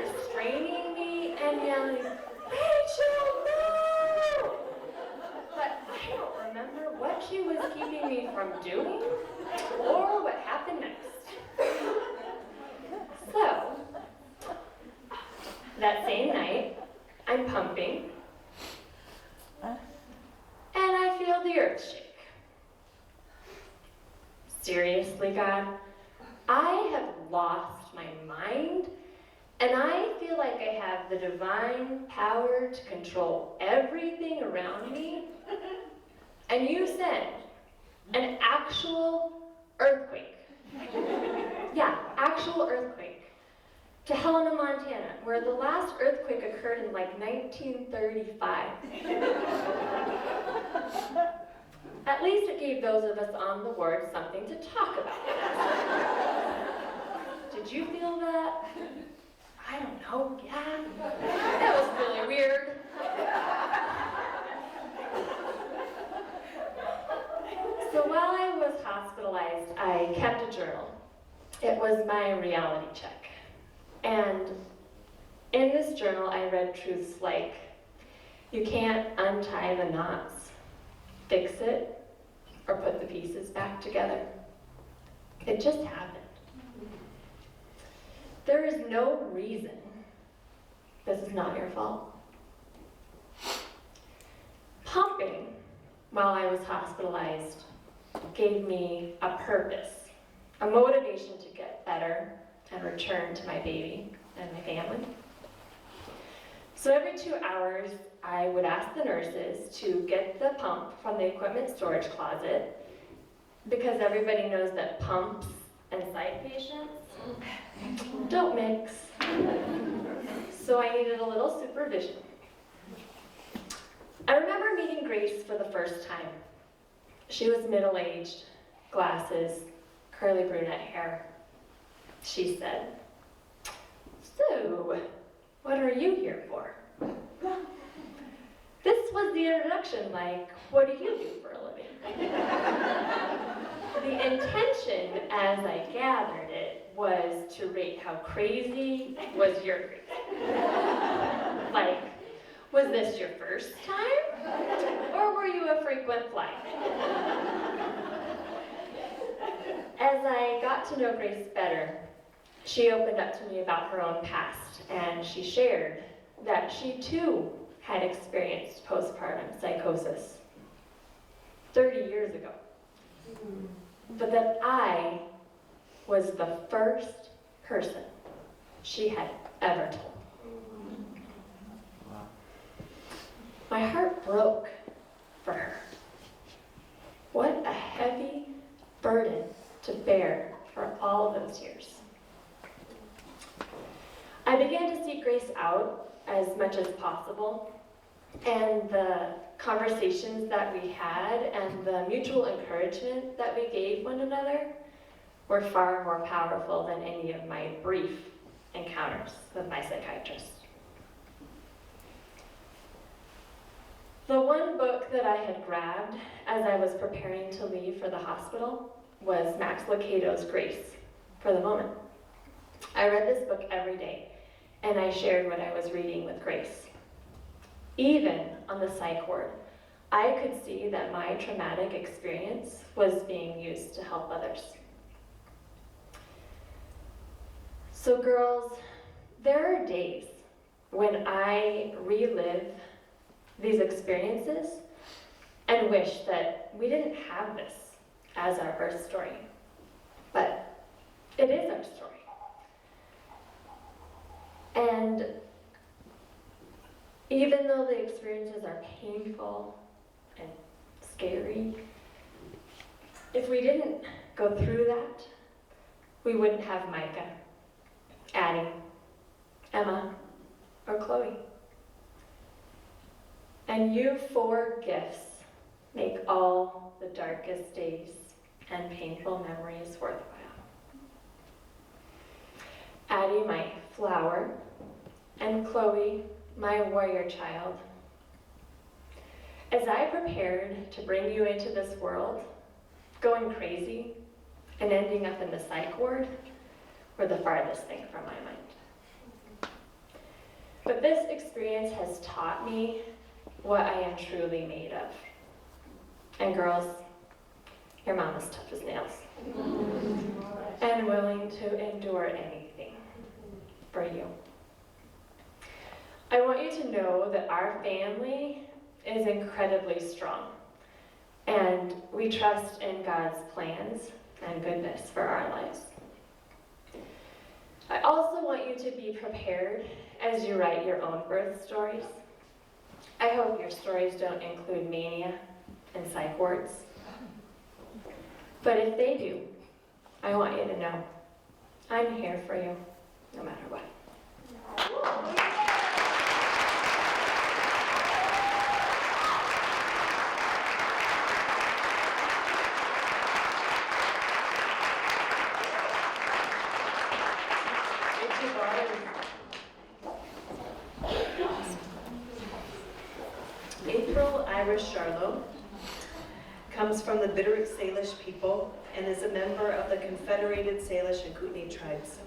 was keeping me from doing or what happened next. So, that same night, I'm pumping, and I feel the earth shake. Seriously, God, I have lost my mind, and I feel like I have the divine power to control everything around me, and you send an actual earthquake. Yeah, actual earthquake. To Helena, Montana, where the last earthquake occurred in like 1935. At least it gave those of us on the ward something to talk about. Did you feel that? I don't know, yeah. That was really weird. So while I was hospitalized, I kept a journal. It was my reality check. And in this journal, I read truths like, you can't untie the knots, fix it, or put the pieces back together. It just happened. There is no reason this is not your fault. Pumping, while I was hospitalized, gave me a purpose, a motivation to get better and return to my baby and my family. So every 2 hours, I would ask the nurses to get the pump from the equipment storage closet, because everybody knows that pumps and psych patients don't mix. So I needed a little supervision. I remember meeting Grace for the first time. She was middle-aged, glasses, curly brunette hair. She said, "So, what are you here for?" This was the introduction, like, what do you do for a living? The intention, as I gathered it, was to rate how crazy was your crazy. Like, was this your first time? Or were you a frequent flyer? As I got to know Grace better, she opened up to me about her own past, and she shared that she too had experienced postpartum psychosis 30 years ago. But that I was the first person she had ever told. My heart broke for her. What a heavy burden to bear for all those years. I began to seek Grace out as much as possible, and the conversations that we had and the mutual encouragement that we gave one another were far more powerful than any of my brief encounters with my psychiatrist. The one book that I had grabbed as I was preparing to leave for the hospital was Max Lucado's Grace for the Moment. I read this book every day, and I shared what I was reading with Grace. Even on the psych ward, I could see that my traumatic experience was being used to help others. So girls, there are days when I relive these experiences and wish that we didn't have this as our birth story. But it is our story. And even though the experiences are painful and scary, if we didn't go through that, we wouldn't have Micah, Addie, Emma, or Chloe. And you four gifts make all the darkest days and painful memories worthwhile. Addie, my flower, and Chloe, my warrior child. As I prepared to bring you into this world, going crazy and ending up in the psych ward were the farthest thing from my mind. But this experience has taught me what I am truly made of. And girls, Your mom is tough as nails and willing to endure anything for you. I want you to know that our family is incredibly strong, and we trust in God's plans and goodness for our lives. I also want you to be prepared as you write your own birth stories. I hope your stories don't include mania and psych wards. But if they do, I want you to know I'm here for you, no matter what. April Irish Charlo comes from the Bitterroot Salish people and is a member of the Confederated Salish and Kootenai tribes.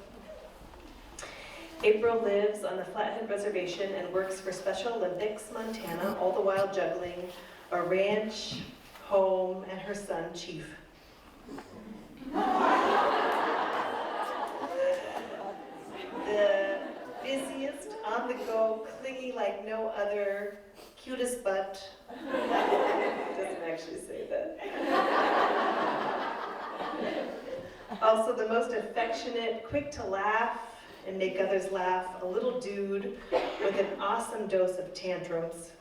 April lives on the Flathead Reservation and works for Special Olympics Montana, all the while juggling a ranch, home, and her son, Chief. The busiest, on-the-go, clingy like no other, cutest butt. Doesn't actually say that. Also the most affectionate, quick to laugh and make others laugh, a little dude with an awesome dose of tantrums,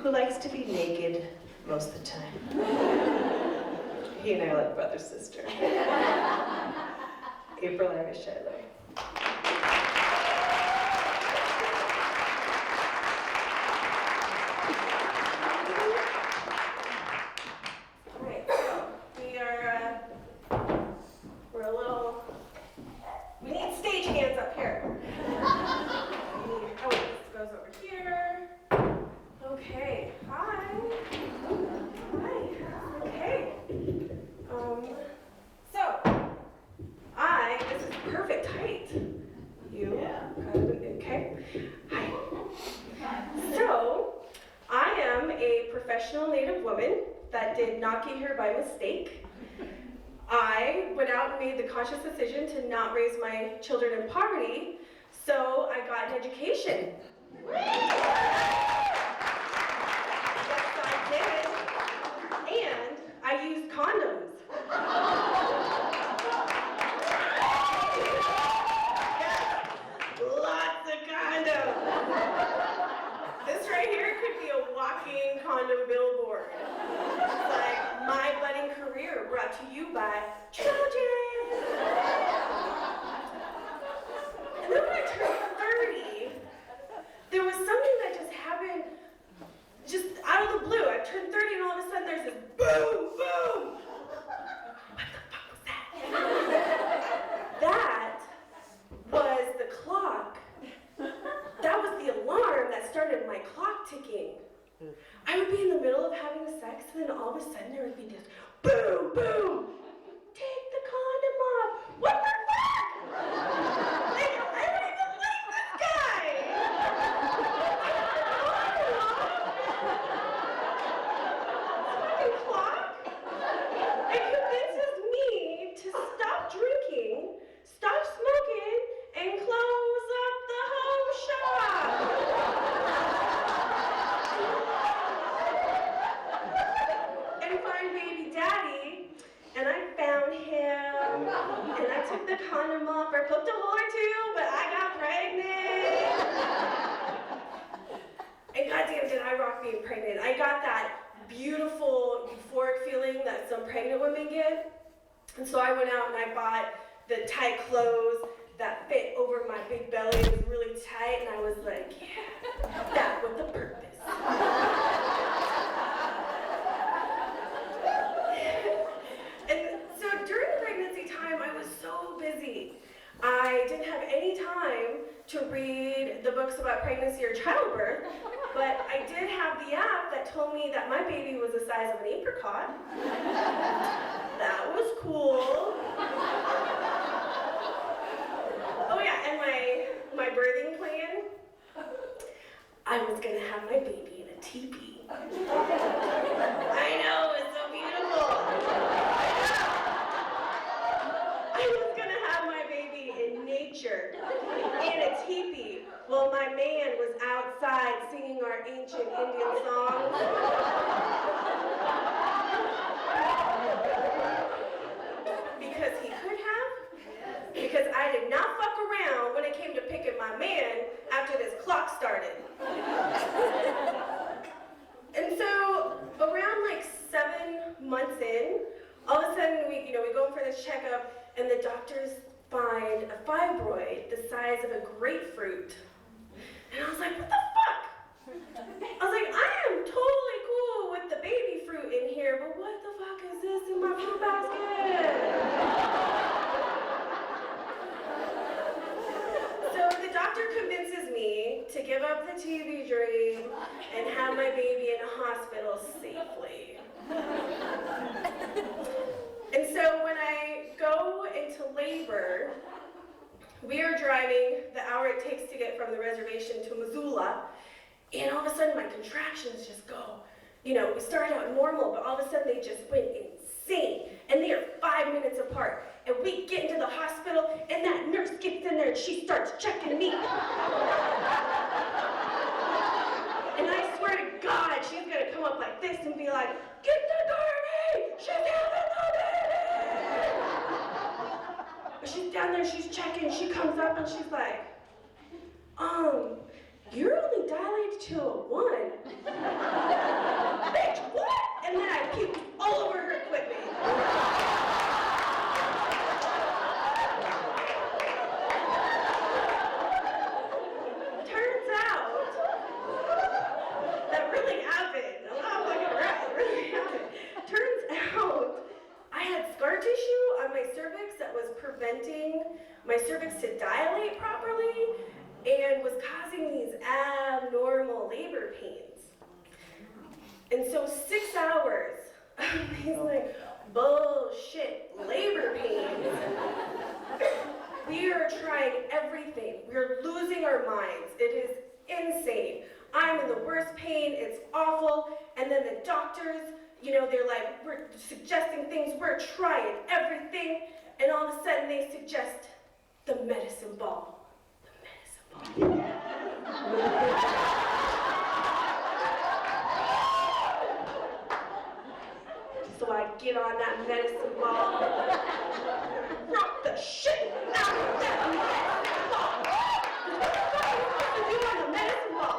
who likes to be naked most of the time. He and I are like brother, sister. April Irish Charlo. We need stage hands up here. Oh, this goes over here. Okay, hi. Hi, okay. This is perfect height. You? Yeah. Okay. Hi. So, I am a professional Native woman that did not get here by mistake. I went out and made the conscious decision to not raise my children in poverty, so I got an education. Yes, I did. And I used condoms. Yes, lots of condoms. This right here could be a walking condom billboard. It's like my budding career brought to you by children. And then when I turned 30, there was something that just happened just out of the blue. I turned 30 and all of a sudden there's this boom, boom. What the fuck was that? That was the clock. That was the alarm that started my clock ticking. I would be in the middle of having sex, and then all of a sudden there would be this boom, boom. Take the condom off. What the fuck? Like, I don't even like this guy. Fucking clock. It convinces me to stop drinking, stop smoking, and close up the home shop. And find baby daddy, and I found him, and I took the condom off. I flipped a hole or two, but I got pregnant. And goddamn, did I rock being pregnant. I got that beautiful, euphoric feeling that some pregnant women get. And so I went out and I bought the tight clothes that fit over my big belly. It was really tight, and I was like, yeah, that with a purpose. And so during the pregnancy time, I was so busy. I didn't have any time to read the books about pregnancy or childbirth, but I did have the app that told me that my baby was the size of an apricot. That was cool. Oh yeah, and my birthing plan, I was gonna have my baby in a teepee. I know, it's so beautiful. we go in for this checkup, and the doctors find a fibroid the size of a grapefruit. And I was like, what the fuck? I was like, I am totally cool with the baby fruit in here, but what the fuck is this in my fruit basket? So the doctor convinces me to give up the TV dream and have my baby in a hospital safely. And so when I go into labor, we are driving the hour it takes to get from the reservation to Missoula, and all of a sudden my contractions just go. We started out normal, but all of a sudden they just went insane, and they are 5 minutes apart. And we get into the hospital, and that nurse gets in there and she starts checking me. And I swear to God, she's gonna come up like this and be like, get the gurney! She's having the baby! But she's down there, she's checking, she comes up and she's like, you're only dilated to a 1. Bitch, what? And then I puked all over her equipment. Turns out, that really happened. I'm not fucking right, it really happened. Turns out, I had scar tissue on my cervix that was preventing my cervix to dilate properly and was causing these abnormal labor pains. And so 6 hours of these like bullshit labor pains, we are trying everything. We are losing our minds. It is insane. I'm in the worst pain, it's awful. And then the doctors, they're like, we're suggesting things, we're trying everything. And all of a sudden they suggest the medicine ball. So I get on that medicine ball, rock the shit out of that medicine ball. What the fuck are you supposed to do on the medicine ball?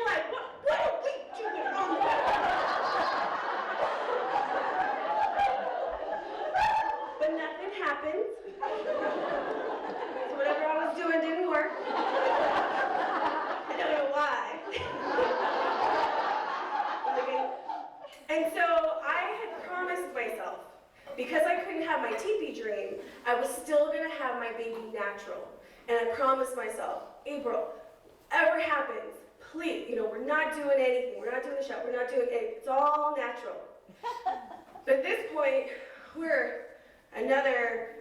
Like, what are we doing on the medicine ball? But nothing happens. So whatever I was doing didn't work. I don't know why. And so I had promised myself, because I couldn't have my teepee dream, I was still gonna have my baby natural. And I promised myself, April, whatever happens, please, we're not doing anything, we're not doing the show, we're not doing anything, it's all natural. But at this point, we're another,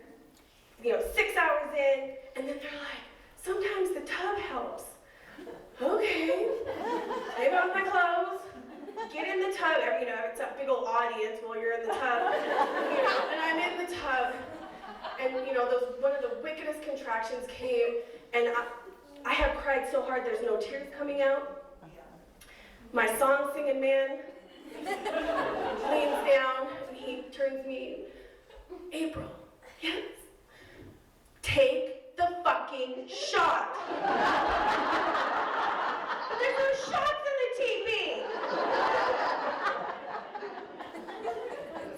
6 hours in, and then they're like, sometimes the tub helps. Okay, take off my clothes, get in the tub. It's a big old audience while you're in the tub, and I'm in the tub, and one of the wickedest contractions came, and I have cried so hard there's no tears coming out. My song singing man leans down, and he turns to me, April, yes, take the fucking shot. But there's no shots in the TV.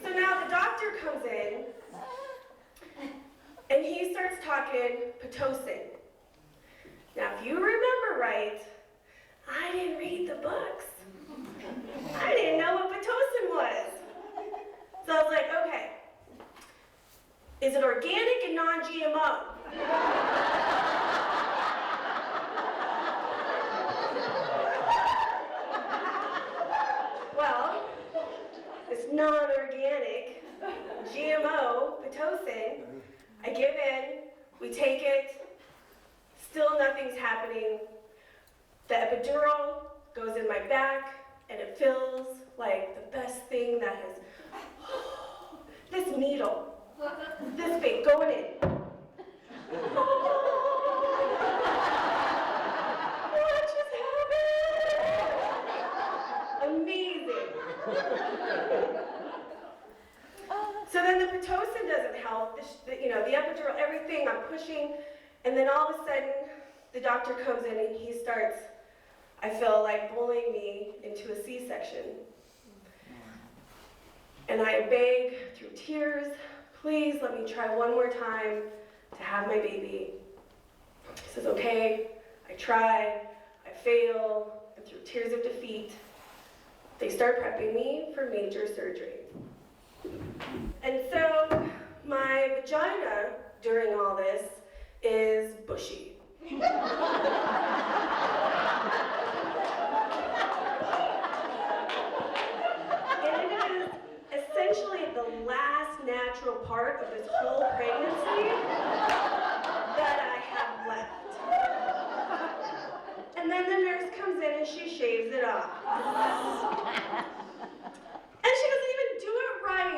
So now the doctor comes in, and he starts talking Pitocin. Now, if you remember right, I didn't read the books. I didn't know what Pitocin was. So I was like, okay, is it organic and non-GMO? Well, it's non-organic, GMO, Pitocin. I give in, we take it, still nothing's happening. The epidural goes in my back, and it feels like the best thing that has, this needle, this big, going in. What just happened? Amazing. So then the Pitocin doesn't help, the epidural, everything, I'm pushing, and then all of a sudden, the doctor comes in and he starts, I feel like, bullying me into a C-section. And I beg through tears, please let me try one more time to have my baby. He says, okay, I try, I fail, and through tears of defeat, they start prepping me for major surgery. And so my vagina during all this is bushy. And it is essentially the last natural part of this whole pregnancy that I have left. And then the nurse comes in and she shaves it off. And she doesn't even do it right.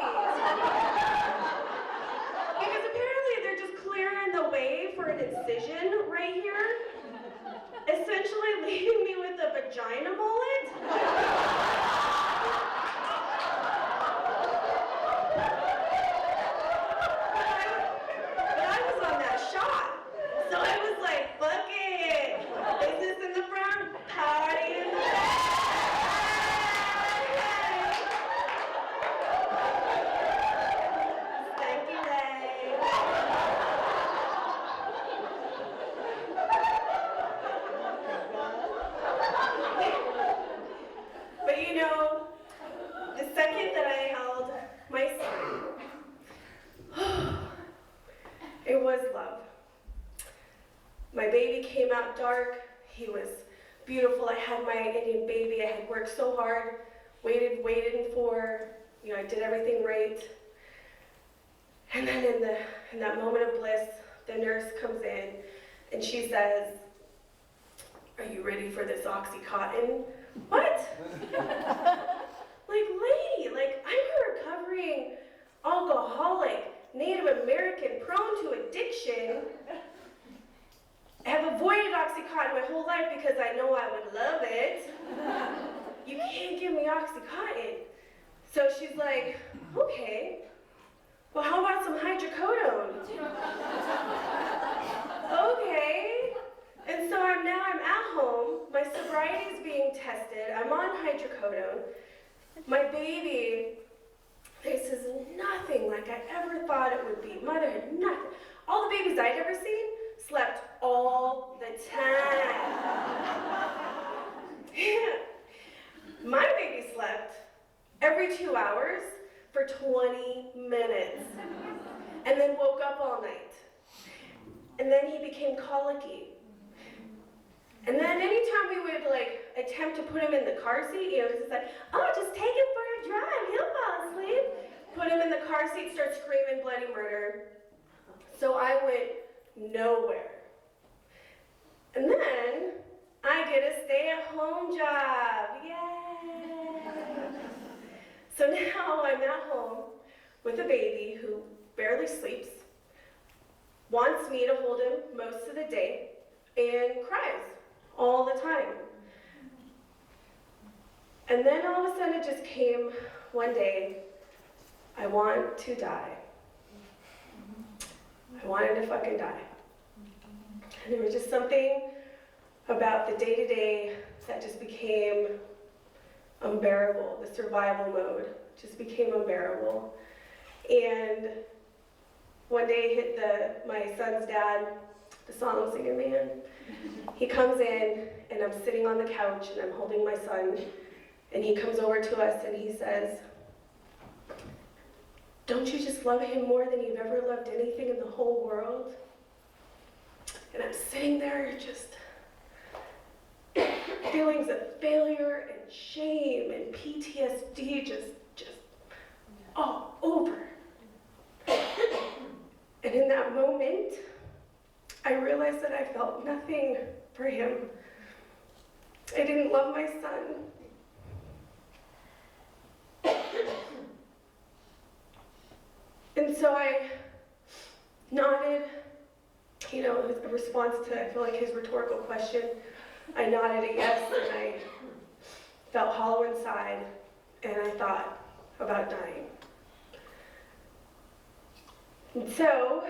Because apparently they're just clearing the way for an incision right here. Essentially leaving me with a vagina mullet. But I was on that shot. So I was like, fuck it. Business in the front, party in the back. Stanky leg. But you know, the second that I held my son, it was love. My baby came out dark. He was beautiful. I had my Indian baby. I had worked so hard, waited for, I did everything right. And then in that moment of bliss, the nurse comes in and she says, "Are you ready for this Oxycontin?" What? Like, lady, like, I'm a recovering alcoholic, Native American, prone to addiction. I have avoided Oxycontin my whole life because I know I would love it. You can't give me Oxycontin. So she's like, okay, well, how about some hydrocodone? Okay. And so I'm at home, my sobriety is being tested, I'm on hydrocodone. My baby, this is nothing like I ever thought it would be. Motherhood, nothing. All the babies I'd ever seen slept all the time. My baby slept every 2 hours for 20 minutes and then woke up all night. And then he became colicky. And then anytime we would attempt to put him in the car seat, it was just like, oh, just take him for a drive, he'll fall asleep. Put him in the car seat, start screaming bloody murder. So I went nowhere. And then I get a stay-at-home job, yay! So now I'm at home with a baby who barely sleeps, wants me to hold him most of the day, and cries all the time. And then all of a sudden it just came one day, I want to die. I wanted to fucking die. And there was just something about the day-to-day that just became unbearable. The survival mode just became unbearable. And one day hit my son's dad, the song singing man. He comes in and I'm sitting on the couch and I'm holding my son and he comes over to us and he says, "Don't you just love him more than you've ever loved anything in the whole world?" And I'm sitting there just feelings of failure and shame and PTSD just all over. And in that moment, I realized that I felt nothing for him. I didn't love my son. And so I nodded, it was a response to, I feel like, his rhetorical question. I nodded a yes, and I felt hollow inside, and I thought about dying. And so,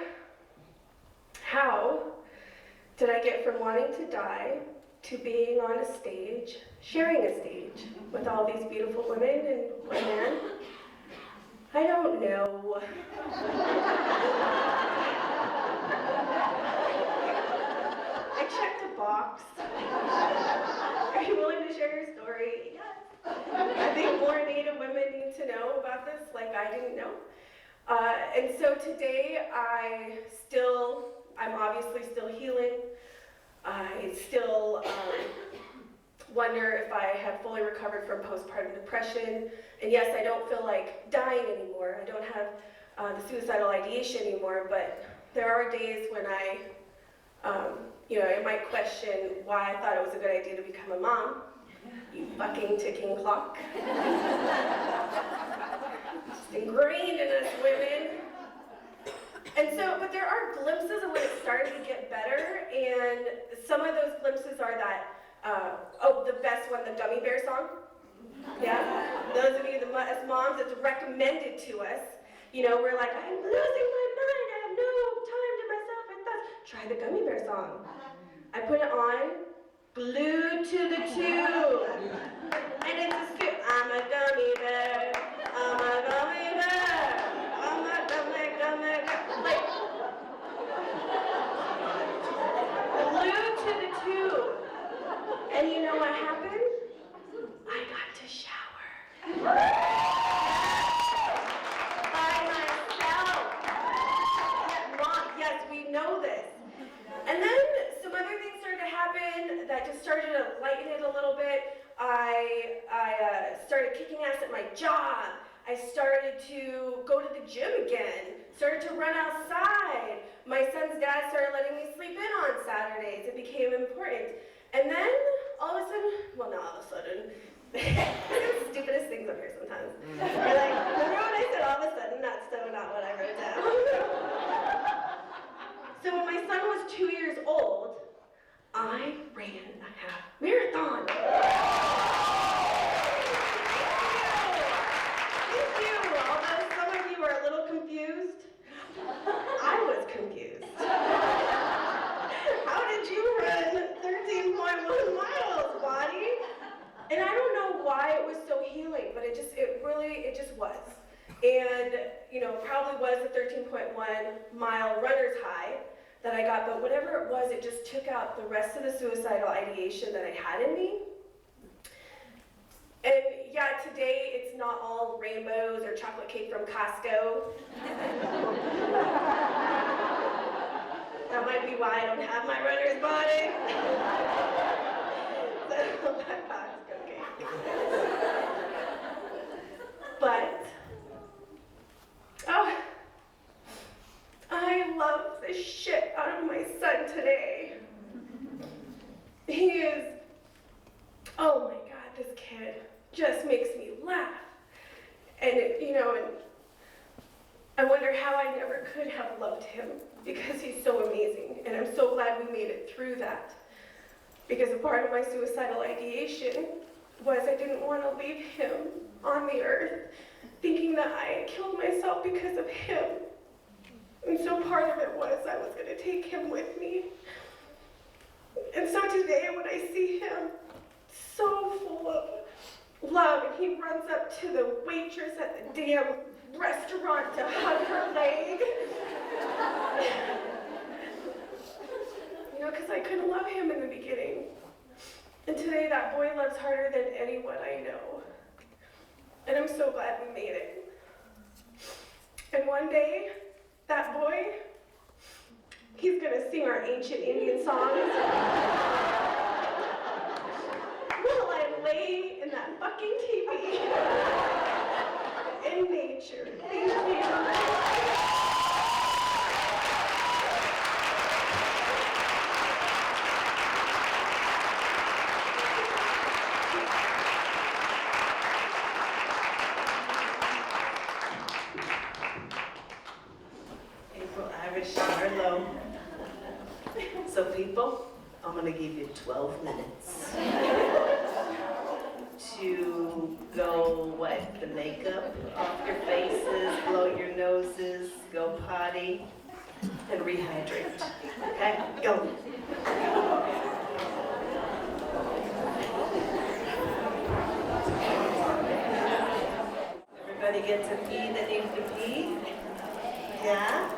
how did I get from wanting to die to being on a stage, sharing a stage with all these beautiful women and one man? I don't know. I checked a box. Are you willing to share your story? Yes. I think more Native women need to know about this, like I didn't know. And so today I'm obviously still healing. I still wonder if I have fully recovered from postpartum depression. And yes, I don't feel like dying anymore. I don't have the suicidal ideation anymore, but there are days when I might question why I thought it was a good idea to become a mom. You fucking ticking clock. Just ingrained in us women. And so, but there are glimpses of when it started to get better, and some of those glimpses are that, the best one, the Gummy Bear song. Yeah? Those of you as moms, it's recommended to us. You know, we're like, I'm losing my mind, I have no time to myself and thoughts. Try the Gummy Bear song. I put it on, glued to the tube. And it's a scoop. I'm a gummy bear, I'm a gummy bear, I'm a gummy bear. Like, glued to the tube. And you know what happened? I got to shower. By myself. Yes, we know this. And then some other things started to happen that just started to lighten it a little bit. I started kicking ass at my job. I started to go to the gym again, started to run outside. My son's dad started letting me sleep in on Saturdays. It became important. And then, all of a sudden, well, not all of a sudden, the stupidest things up here sometimes. You're like, remember when I said all of a sudden? That's so not what I wrote down. So when my son was 2 years old, I ran a half marathon. Thank you. Although some of you are a little confused, I was confused. How did you run 13.1 miles, Bonnie? And I don't know why it was so healing, but it just was. And, probably was the 13.1 mile runner's high that I got, but whatever it was, it just took out the rest of the suicidal ideation that I had in me. And yeah, today it's not all rainbows or chocolate cake from Costco. That might be why I don't have my runner's body. So, Costco cake. But, I love the shit out of my son today. He is, oh my God, this kid just makes me laugh. And, and I wonder how I never could have loved him because he's so amazing. And I'm so glad we made it through that. Because a part of my suicidal ideation was I didn't want to leave him on the earth, thinking that I had killed myself because of him. And so part of it was I was going to take him with me. And so today when I see him so full of love, and he runs up to the waitress at the damn restaurant to hug her leg. Because I couldn't love him in the beginning. And today that boy loves harder than anyone I know. And I'm so glad we made it. And one day, that boy, he's gonna sing our ancient Indian songs. While I lay in that fucking teepee in nature. Thank you. So people, I'm gonna give you 12 minutes to go wipe the makeup off your faces, blow your noses, go potty, and rehydrate. Okay, go. Everybody get to pee that needs to pee? Yeah?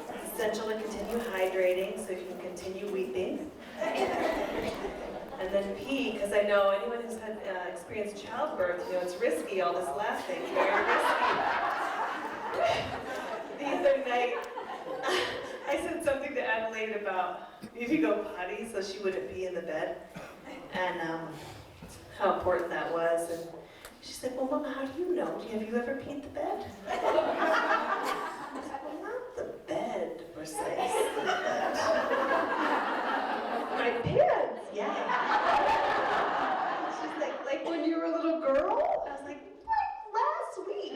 It's essential to continue hydrating so you can continue weeping. And then pee, because I know anyone who's had experienced childbirth, it's risky, all this laughing, very risky. The other night, I said something to Adelaide about maybe go potty so she wouldn't pee in the bed, and how important that was. And she said, well, Mama, how do you know? Have you ever peed the bed? I said, well, not the bed, precisely. My pants, yeah. She's like when you were a little girl? I was like, what? Last week.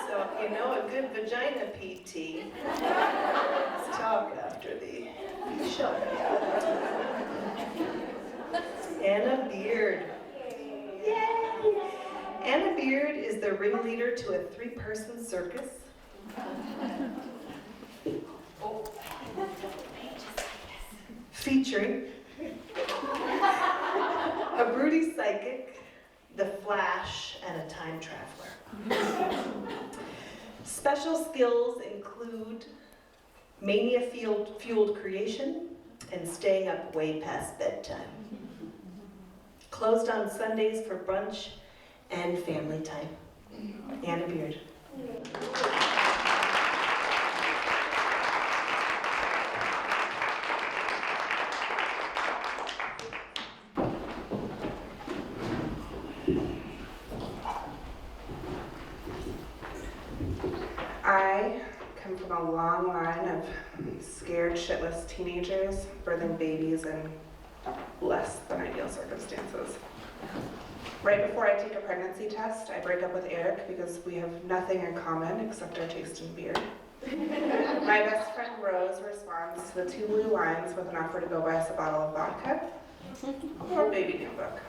So, a good vagina PT. Let's talk after the show. Anna Beard. Yay! Anna Beard is the ringleader to a 3-person circus. Featuring a broody psychic, the Flash, and a time traveler. Special skills include mania-fueled creation and staying up way past bedtime. Closed on Sundays for brunch and family time. Anna Beard. I come from a long line of scared shitless teenagers birthing babies in less than ideal circumstances. Right before I take a pregnancy test, I break up with Eric because we have nothing in common except our taste in beer. My best friend Rose responds to the 2 blue lines with an offer to go buy us a bottle of vodka or a baby handbook.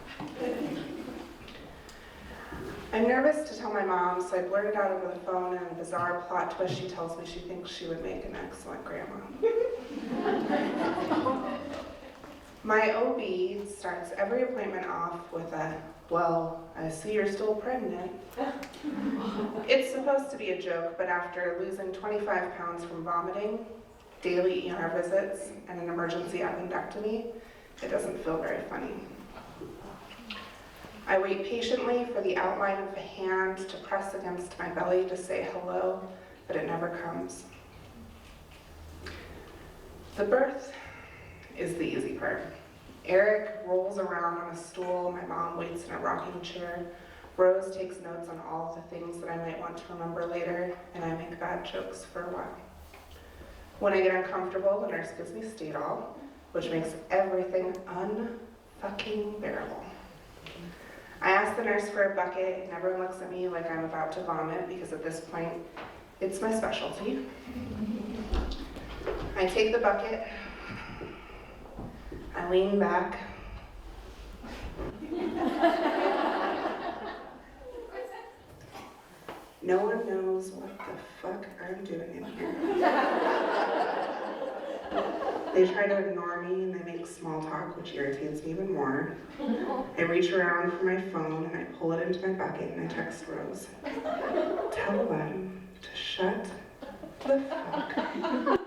I'm nervous to tell my mom, so I blurt it out over the phone, and in a bizarre plot twist, she tells me she thinks she would make an excellent grandma. My OB starts every appointment off with a, well, I see you're still pregnant. It's supposed to be a joke, but after losing 25 pounds from vomiting, daily ER visits, and an emergency appendectomy, it doesn't feel very funny. I wait patiently for the outline of a hand to press against my belly to say hello, but it never comes. The birth is the easy part. Eric rolls around on a stool, my mom waits in a rocking chair, Rose takes notes on all the things that I might want to remember later, and I make bad jokes for a while. When I get uncomfortable, the nurse gives me Stadol, which makes everything unfucking bearable. I ask the nurse for a bucket, and everyone looks at me like I'm about to vomit because at this point, it's my specialty. I take the bucket, I lean back. No one knows what the fuck I'm doing in here. They try to ignore me and they make small talk, which irritates me even more. I reach around for my phone and I pull it into my bucket and I text Rose. Tell them to shut the fuck up.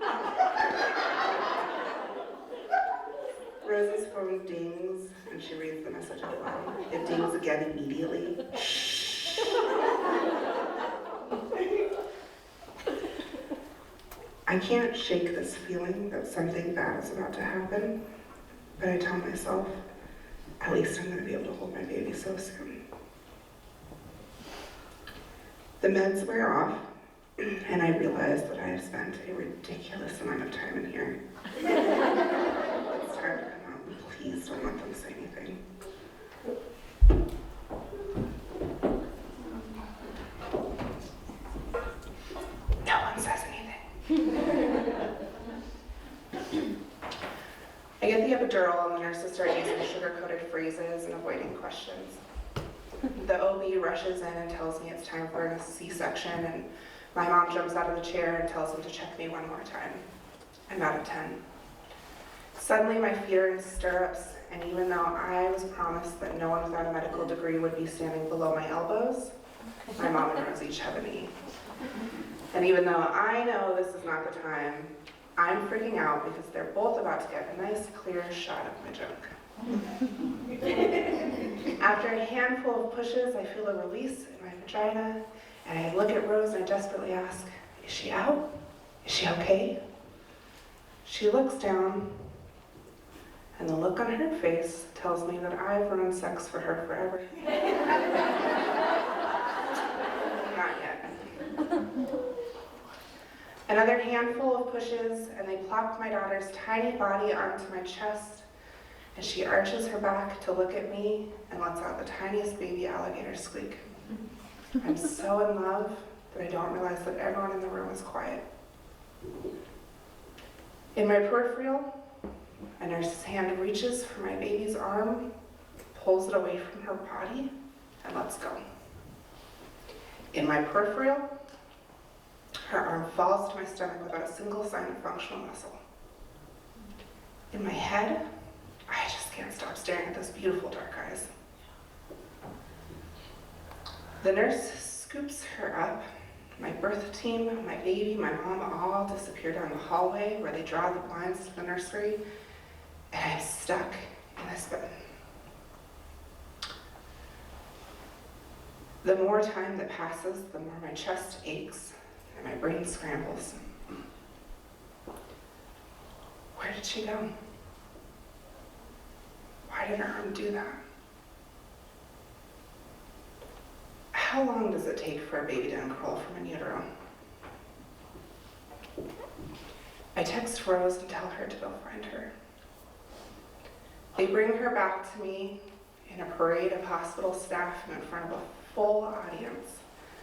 Rose's phone dings and she reads the message out loud. It dings again immediately. I can't shake this feeling that something bad is about to happen, but I tell myself, at least I'm gonna be able to hold my baby so soon. The meds wear off, and I realize that I have spent a ridiculous amount of time in here. It's time to come out. Please don't let them say anything. No one says anything. I get the epidural and the nurses start using sugar-coated phrases and avoiding questions. The OB rushes in and tells me it's time for a C-section, and my mom jumps out of the chair and tells them to check me one more time. I'm out of 10. Suddenly my feet are in stirrups and even though I was promised that no one without a medical degree would be standing below my elbows, my mom and Rose each have an E. And even though I know this is not the time, I'm freaking out because they're both about to get a nice clear shot of my junk. After a handful of pushes, I feel a release in my vagina, and I look at Rose and I desperately ask, is she out? Is she okay? She looks down, and the look on her face tells me that I've ruined sex for her forever. Not yet. Another handful of pushes, and they plop my daughter's tiny body onto my chest, and she arches her back to look at me and lets out the tiniest baby alligator squeak. I'm so in love that I don't realize that everyone in the room is quiet. In my peripheral, a nurse's hand reaches for my baby's arm, pulls it away from her body, and lets go. In my peripheral, her arm falls to my stomach without a single sign of functional muscle. In my head, I just can't stop staring at those beautiful dark eyes. The nurse scoops her up. My birth team, my baby, my mom all disappear down the hallway where they draw the blinds to the nursery, and I'm stuck in this bed. The more time that passes, the more my chest aches and my brain scrambles. Where did she go? Why did her arm do that? How long does it take for a baby to uncurl from an utero? I text Rose and tell her to go find her. They bring her back to me in a parade of hospital staff and in front of a full audience.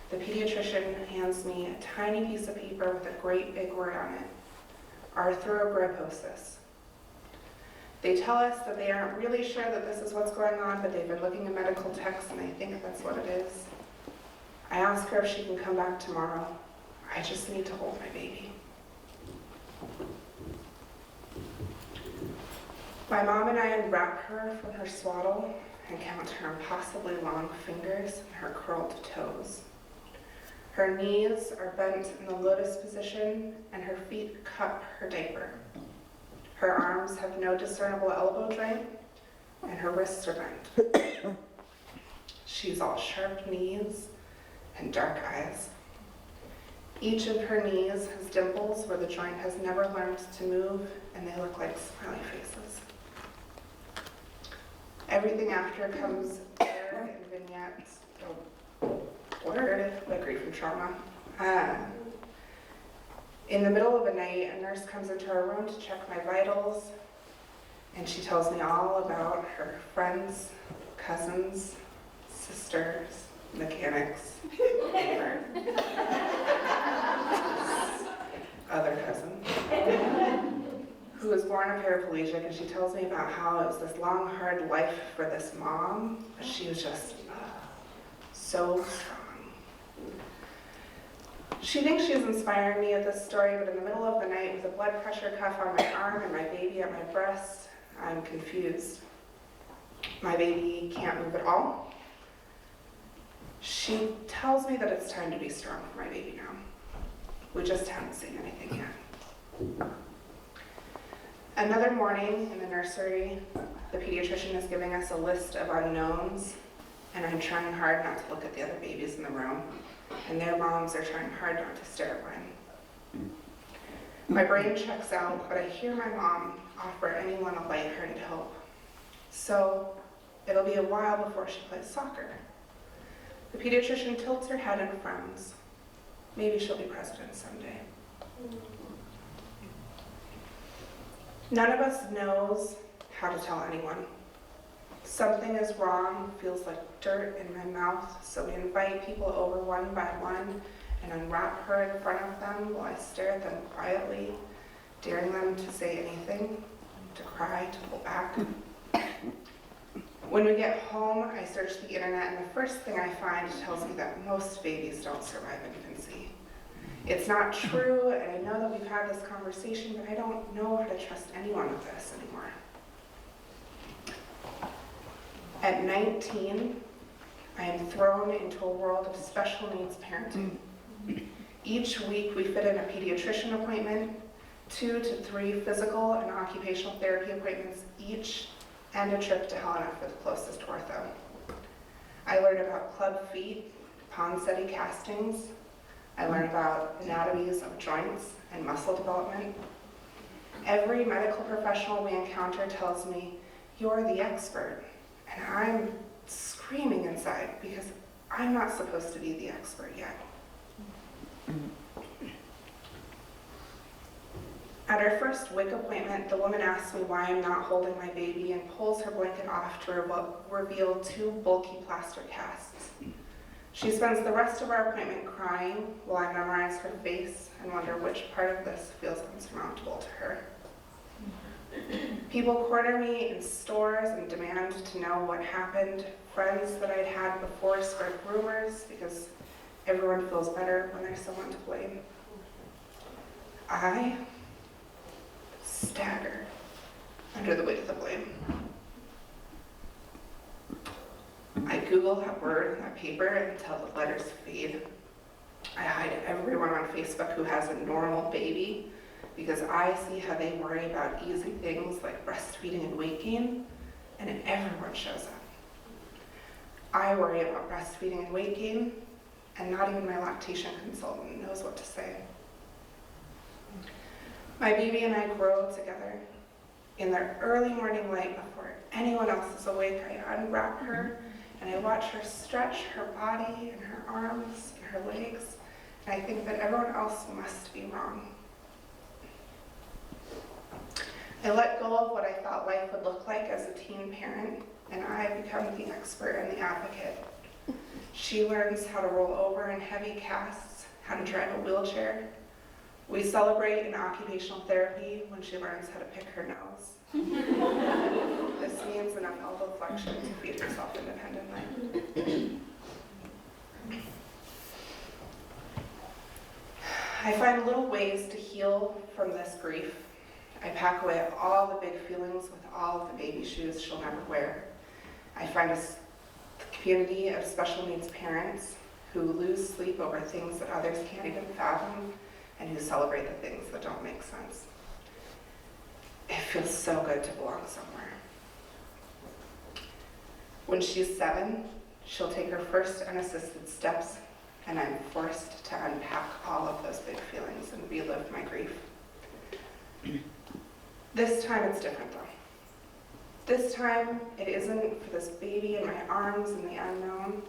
The pediatrician hands me a tiny piece of paper with a great big word on it, arthrogryposis. They tell us that they aren't really sure that this is what's going on, but they've been looking at medical texts and they think that's what it is. I ask her if she can come back tomorrow. I just need to hold my baby. My mom and I unwrap her from her swaddle and count her impossibly long fingers and her curled toes. Her knees are bent in the lotus position and her feet cup her diaper. Her arms have no discernible elbow joint and her wrists are bent. She's all sharp knees and dark eyes. Each of her knees has dimples where the joint has never learned to move, and they look like smiley faces. Everything after comes air and vignettes. Oh, word, like grief and trauma. In the middle of the night, a nurse comes into our room to check my vitals, and she tells me all about her friends, cousins, sisters, mechanics, neighbor, other cousin, who was born a paraplegic, and she tells me about how it was this long, hard life for this mom, but she was just so strong. She thinks she's inspiring me with this story, but in the middle of the night, with a blood pressure cuff on my arm and my baby at my breast, I'm confused. My baby can't move at all. She tells me that it's time to be strong for my baby now. We just haven't seen anything yet. Another morning in the nursery, the pediatrician is giving us a list of unknowns, and I'm trying hard not to look at the other babies in the room, and their moms are trying hard not to stare at mine. My brain checks out, but I hear my mom offer anyone a lighthearted hope. So it'll be a while before she plays soccer. The pediatrician tilts her head and frowns. Maybe she'll be president someday. None of us knows how to tell anyone. Something is wrong, feels like dirt in my mouth, so we invite people over one by one and unwrap her in front of them while I stare at them quietly, daring them to say anything, to cry, to pull back. When we get home, I search the internet, and the first thing I find tells me that most babies don't survive infancy. It's not true, and I know that we've had this conversation, but I don't know how to trust anyone with this anymore. At 19, I am thrown into a world of special needs parenting. Each week we fit in a pediatrician appointment, 2 to 3 physical and occupational therapy appointments each, and a trip to Helena for the closest ortho. I learn about club feet, Ponseti castings. I learn about anatomies of joints and muscle development. Every medical professional we encounter tells me, "You're the expert," and I'm screaming inside because I'm not supposed to be the expert yet. At our first WIC appointment, the woman asks me why I'm not holding my baby and pulls her blanket off to reveal 2 bulky plaster casts. She spends the rest of our appointment crying while I memorize her face and wonder which part of this feels insurmountable to her. People corner me in stores and demand to know what happened. Friends that I'd had before spread rumors because everyone feels better when there's someone to blame. I stagger under the weight of the blame. I Google that word and that paper until the letters fade. I hide everyone on Facebook who has a normal baby because I see how they worry about easy things like breastfeeding and weight gain, and everyone shows up. I worry about breastfeeding and weight gain, and not even my lactation consultant knows what to say. My baby and I grow together. In the early morning light, before anyone else is awake, I unwrap her and I watch her stretch her body and her arms and her legs, and I think that everyone else must be wrong. I let go of what I thought life would look like as a teen parent, and I become the expert and the advocate. She learns how to roll over in heavy casts, how to drive a wheelchair. We celebrate in occupational therapy when she learns how to pick her nose. This means enough elbow flexion to feed herself independently. I find little ways to heal from this grief. I pack away all the big feelings with all of the baby shoes she'll never wear. I find a community of special needs parents who lose sleep over things that others can't even fathom, and who celebrate the things that don't make sense. It feels so good to belong somewhere. When she's 7, she'll take her first unassisted steps, and I'm forced to unpack all of those big feelings and relive my grief. This time it's different though. This time it isn't for this baby in my arms in the unknown.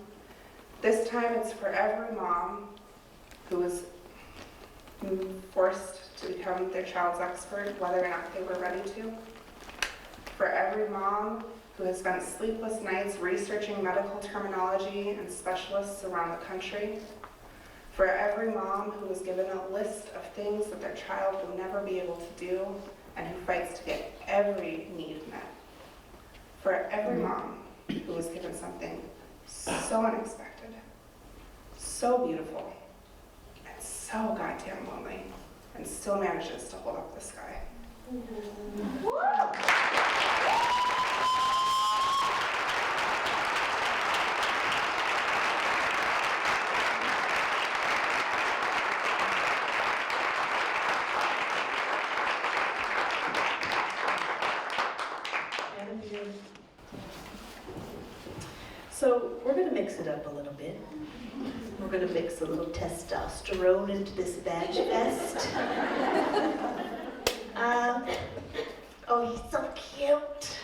This time it's for every mom who was forced to become their child's expert, whether or not they were ready to. For every mom who has spent sleepless nights researching medical terminology and specialists around the country. For every mom who was given a list of things that their child will never be able to do and who fights to get every need met. For every mom who was given something so unexpected, so beautiful, and so goddamn lonely, and still manages to hold up the sky. So we're going to mix it up a little bit. We're going to mix a little testosterone into this vag fest. Oh, he's so cute.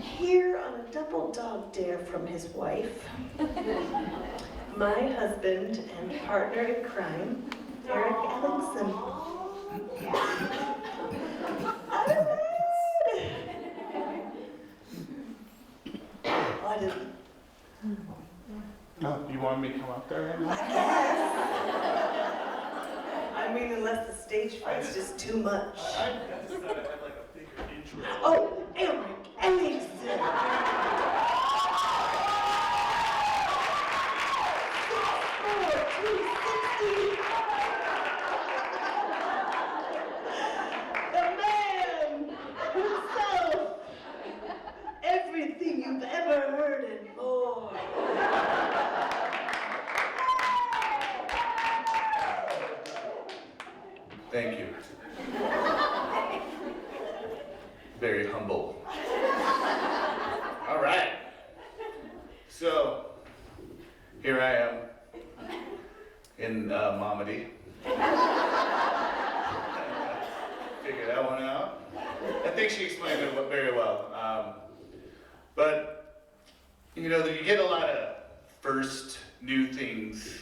Here on a double dog dare from his wife, my husband and partner in crime, Eric Ellingson. I didn't. Oh, you want me to come up there right now? I mean, unless the stage fright's just too much. I just thought I had like a bigger intro. Oh, Eric Ellingson. The man himself, Thank you. Very humble. All right. So, here I am in Momedy. Figure that one out. I think she explained it very well. But, you know, you get a lot of first new things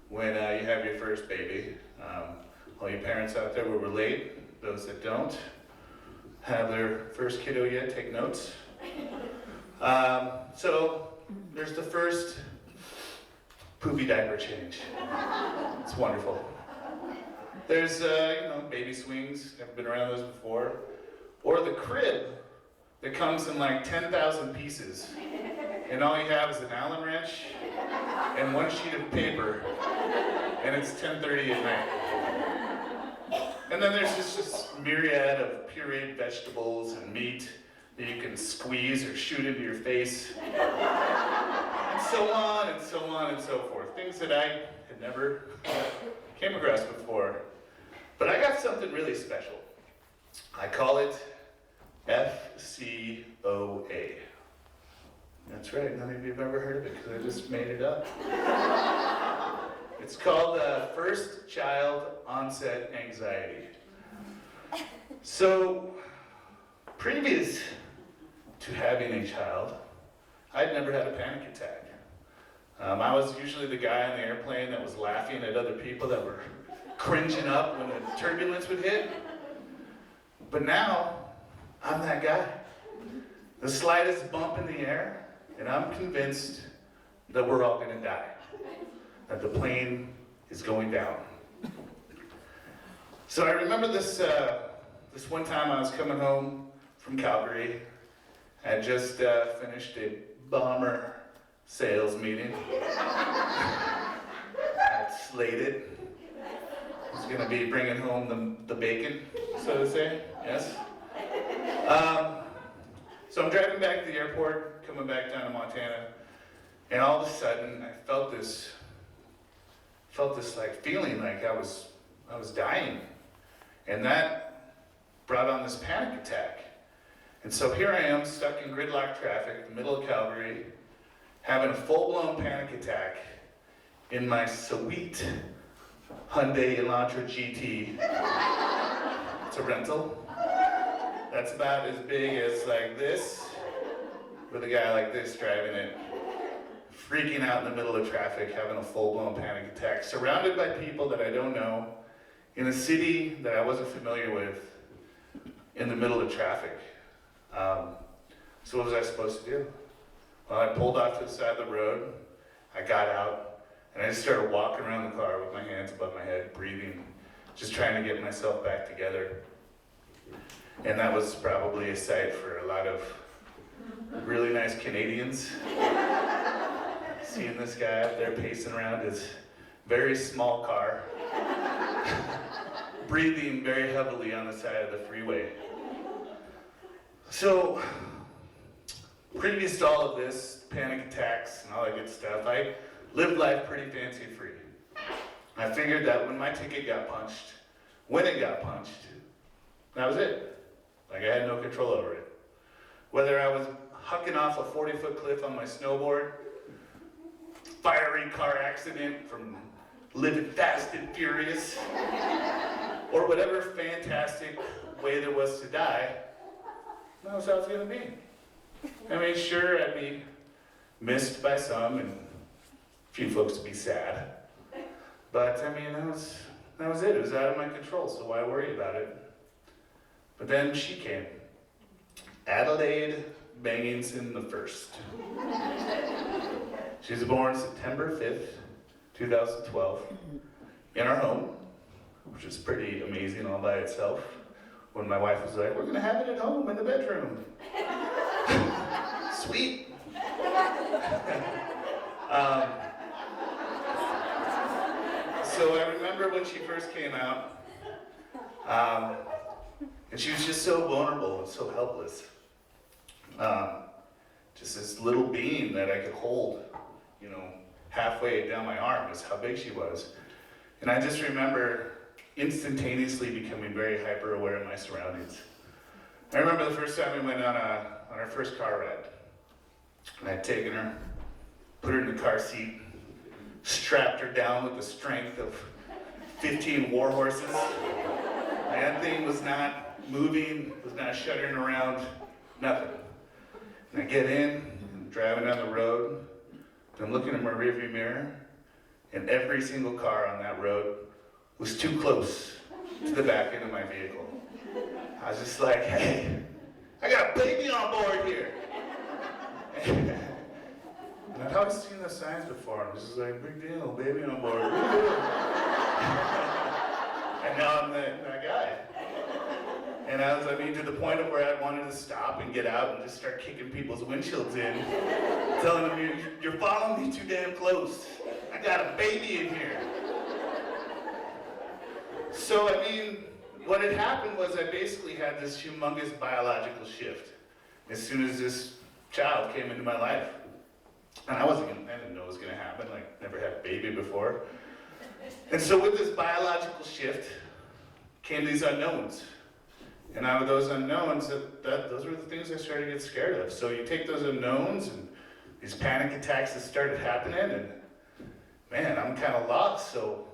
when you have your first baby. All you parents out there will relate. Those that don't have their first kiddo yet, take notes. So there's the first poopy diaper change. It's wonderful. There's, baby swings. Never been around those before. Or the crib that comes in like 10,000 pieces. And all you have is an Allen wrench and one sheet of paper. And it's 10:30 at night. And then there's just this myriad of pureed vegetables and meat that you can squeeze or shoot into your face. And so on and so on and so forth. Things that I had never came across before. But I got something really special. I call it FCOA. That's right, none of you have ever heard of it because I just made it up. It's called First Child Onset Anxiety. So, previous to having a child, I'd never had a panic attack. I was usually the guy on the airplane that was laughing at other people that were cringing up when the turbulence would hit. But now, I'm that guy. The slightest bump in the air, and I'm convinced that we're all gonna die. That the plane is going down. So I remember this one time I was coming home from Calgary. I had just finished a bomber sales meeting. I'd slated. I was gonna be bringing home the bacon, so to say, yes. So I'm driving back to the airport, coming back down to Montana, and all of a sudden I felt this like feeling like I was dying. And that brought on this panic attack. And so here I am stuck in gridlock traffic, in the middle of Calgary, having a full-blown panic attack in my sweet Hyundai Elantra GT. It's a rental. That's about as big as like this, with a guy like this driving it. Freaking out in the middle of traffic, having a full-blown panic attack, surrounded by people that I don't know, in a city that I wasn't familiar with, in the middle of traffic. So what was I supposed to do? Well, I pulled off to the side of the road, I got out, and I just started walking around the car with my hands above my head, breathing, just trying to get myself back together. And that was probably a sight for a lot of really nice Canadians. Seeing this guy up there pacing around his very small car, breathing very heavily on the side of the freeway. So, previous to all of this, panic attacks and all that good stuff, I lived life pretty fancy free. I figured that when my ticket got punched, when it got punched, that was it. Like I had no control over it. Whether I was hucking off a 40-foot cliff on my snowboard, fiery car accident from living fast and furious, or whatever fantastic way there was to die, that was how it was going to be. I mean, sure, I'd be missed by some and a few folks would be sad, but I mean, that was it. It was out of my control, so why worry about it? But then she came. Adelaide Bangingson the First. She was born September 5th, 2012, in our home, which is pretty amazing all by itself. When my wife was like, we're gonna have it at home in the bedroom. Sweet. So I remember when she first came out, and she was just so vulnerable and so helpless. Just this little being that I could hold, halfway down my arm is how big she was. And I just remember instantaneously becoming very hyper aware of my surroundings. I remember the first time we went on our first car ride. And I'd taken her, put her in the car seat, strapped her down with the strength of 15 war horses. That thing was not moving, was not shuddering around, nothing. And I get in, I'm driving down the road, and I'm looking in my rearview mirror, and every single car on that road was too close to the back end of my vehicle. I was just like, hey, I got a baby on board here. And I'd always seen those signs before, and it was just like, big deal, baby on board. And now I'm that guy. And I mean, to the point of where I wanted to stop and get out and just start kicking people's windshields in, telling them, you're following me too damn close. I got a baby in here. So, I mean, what had happened was I basically had this humongous biological shift as soon as this child came into my life. And I didn't know it was gonna happen, like, never had a baby before. And so with this biological shift came these unknowns. And out of those unknowns, those were the things I started to get scared of. So you take those unknowns and these panic attacks that started happening, and man, I'm kind of lost. So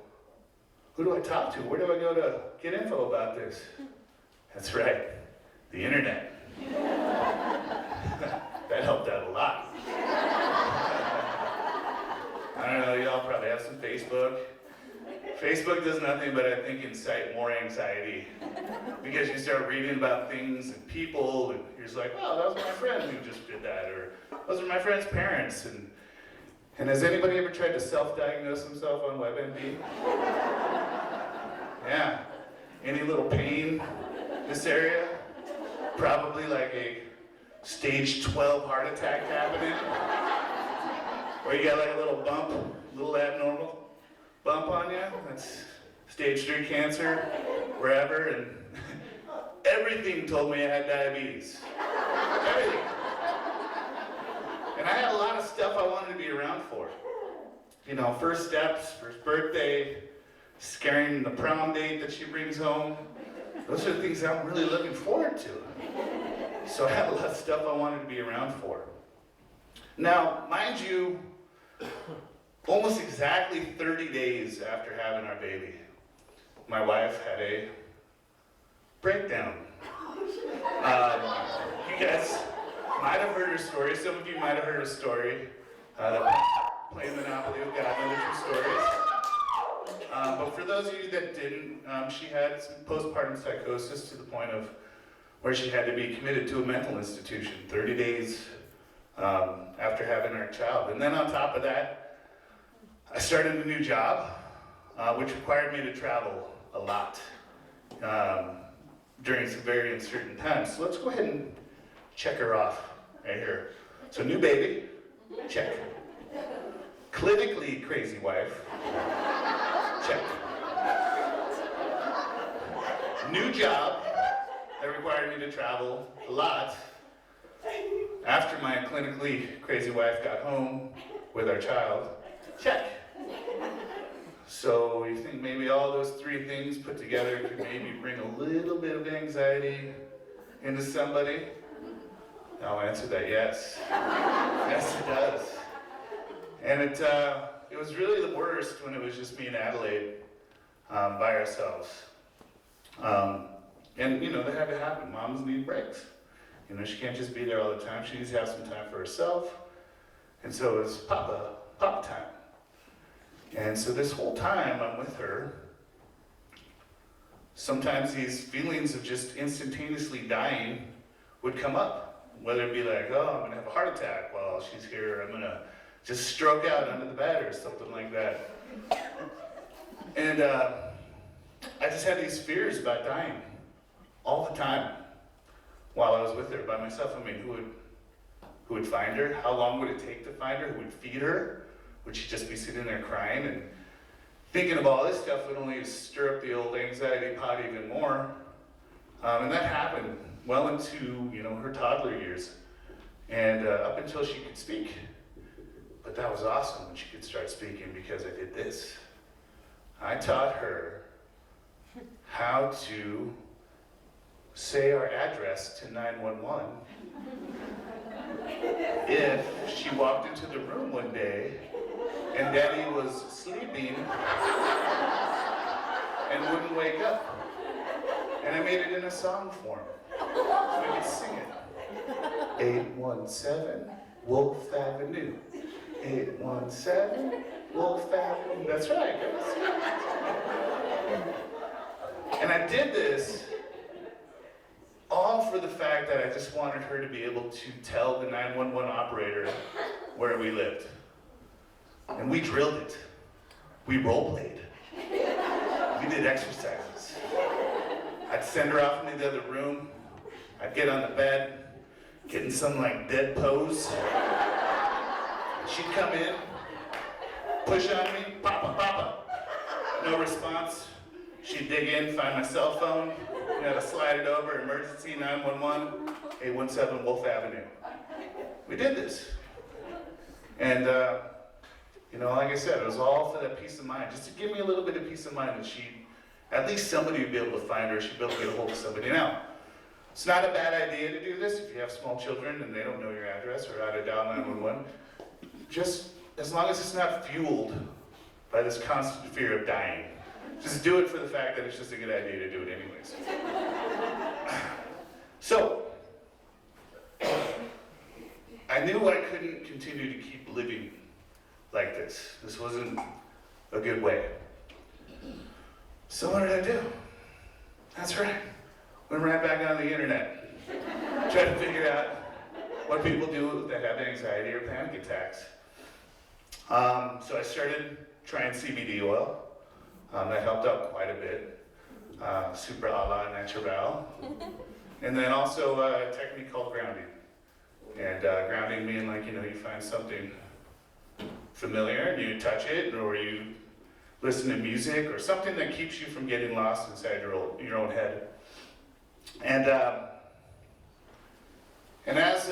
who do I talk to? Where do I go to get info about this? That's right, the internet. That helped out a lot. I don't know, y'all probably have some Facebook. Facebook does nothing but, I think, incite more anxiety. Because you start reading about things and people, and you're just like, oh, that was my friend who just did that, or those are my friend's parents. And has anybody ever tried to self-diagnose himself on WebMD? Yeah. Any little pain in this area? Probably like a stage 12 heart attack happening. Or you got like a little bump, a little abnormal bump on you. That's stage 3 cancer, wherever. And everything told me I had diabetes. Everything. And I had a lot of stuff I wanted to be around for. You know, first steps, first birthday, scaring the prom date that she brings home. Those are the things I'm really looking forward to. So I had a lot of stuff I wanted to be around for. Now, mind you, almost exactly 30 days after having our baby, my wife had a breakdown. You guys might have heard her story. Some of you might have heard her story. Playing Monopoly with God, another true stories. But for those of you that didn't, she had some postpartum psychosis to the point of where she had to be committed to a mental institution 30 days after having our child. And then on top of that, I started a new job, which required me to travel a lot during some very uncertain times. So let's go ahead and check her off right here. So new baby, check. Clinically crazy wife, check. New job that required me to travel a lot. After my clinically crazy wife got home with our child, check. So you think maybe all those 3 things put together could maybe bring a little bit of anxiety into somebody? I'll answer that yes. Yes, it does. And it was really the worst when it was just me and Adelaide by ourselves. And you know, that had to happen. Moms need breaks. You know, she can't just be there all the time. She needs to have some time for herself. And so it was Papa time. And so this whole time I'm with her, sometimes these feelings of just instantaneously dying would come up. Whether it be like, oh, I'm gonna have a heart attack while she's here, I'm gonna just stroke out under the bed or something like that. And I just had these fears about dying all the time while I was with her by myself. I mean, who would find her? How long would it take to find her? Who would feed her? Would she just be sitting there crying? And thinking of all this stuff would only stir up the old anxiety pot even more. And that happened well into, you know, her toddler years. And up until she could speak. But that was awesome when she could start speaking, because I did this. I taught her how to say our address to 911 if she walked into the room one day and Daddy was sleeping and wouldn't wake up. And I made it in a song form so we could sing it. 817 Wolf Avenue. 817 Wolf Avenue. That's right, guys. And I did this all for the fact that I just wanted her to be able to tell the 911 operator where we lived. And we drilled it. We role played. We did exercises. I'd send her off into the other room. I'd get on the bed, get in some like dead pose. She'd come in, push on me, papa, papa. No response. She'd dig in, find my cell phone. We had to slide it over, emergency 911, 817 Wolf Avenue. We did this. And, like I said, it was all for that peace of mind, just to give me a little bit of peace of mind that at least somebody would be able to find her, she'd be able to get a hold of somebody. Now, it's not a bad idea to do this if you have small children and they don't know your address or how to dial 911. Just as long as it's not fueled by this constant fear of dying. Just do it for the fact that it's just a good idea to do it anyways. So, I knew I couldn't continue to keep living like this. This wasn't a good way. So what did I do? That's right. Went right back on the internet. Tried to figure out what people do that have anxiety or panic attacks. So I started trying CBD oil. That helped out quite a bit. Super a la natural. And then also a technique called grounding. And grounding being like, you find something familiar and you touch it, or you listen to music, or something that keeps you from getting lost inside your own head. And as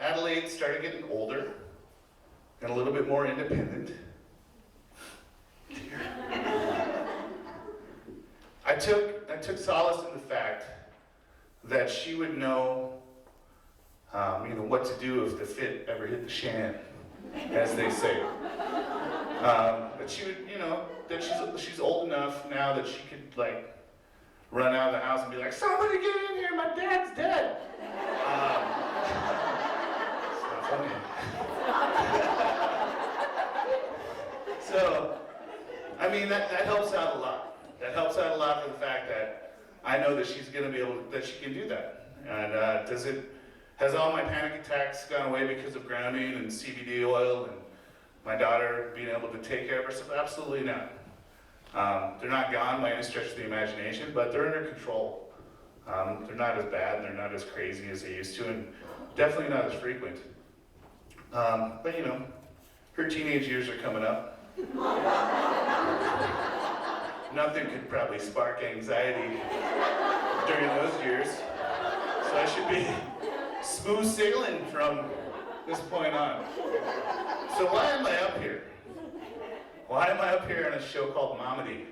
Adelaide started getting older and a little bit more independent, I took solace in the fact that she would know, what to do if the fit ever hit the shan, as they say. That she would, that she's old enough now that she could run out of the house and be like, "Somebody get in here, my dad's dead." It's not funny. So, that helps out a lot. That helps out a lot for the fact that I know that she's gonna be able that she can do that. And has all my panic attacks gone away because of grounding and CBD oil and my daughter being able to take care of herself? Absolutely not. They're not gone by any stretch of the imagination, but they're under control. They're not as bad, and they're not as crazy as they used to, and definitely not as frequent. But her teenage years are coming up. Nothing could probably spark anxiety during those years, so I should be smooth sailing from this point on. So why am I up here? Why am I up here on a show called Momedy?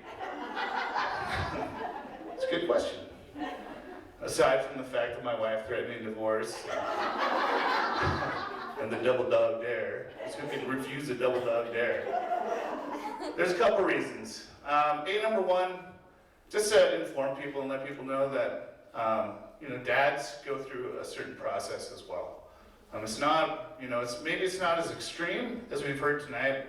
It's a good question. Aside from the fact that my wife threatening divorce and the double dog dare, because who can refuse a double dog dare? There's a couple reasons. Number one, just to inform people and let people know that dads go through a certain process as well. It's not, maybe it's not as extreme as we've heard tonight,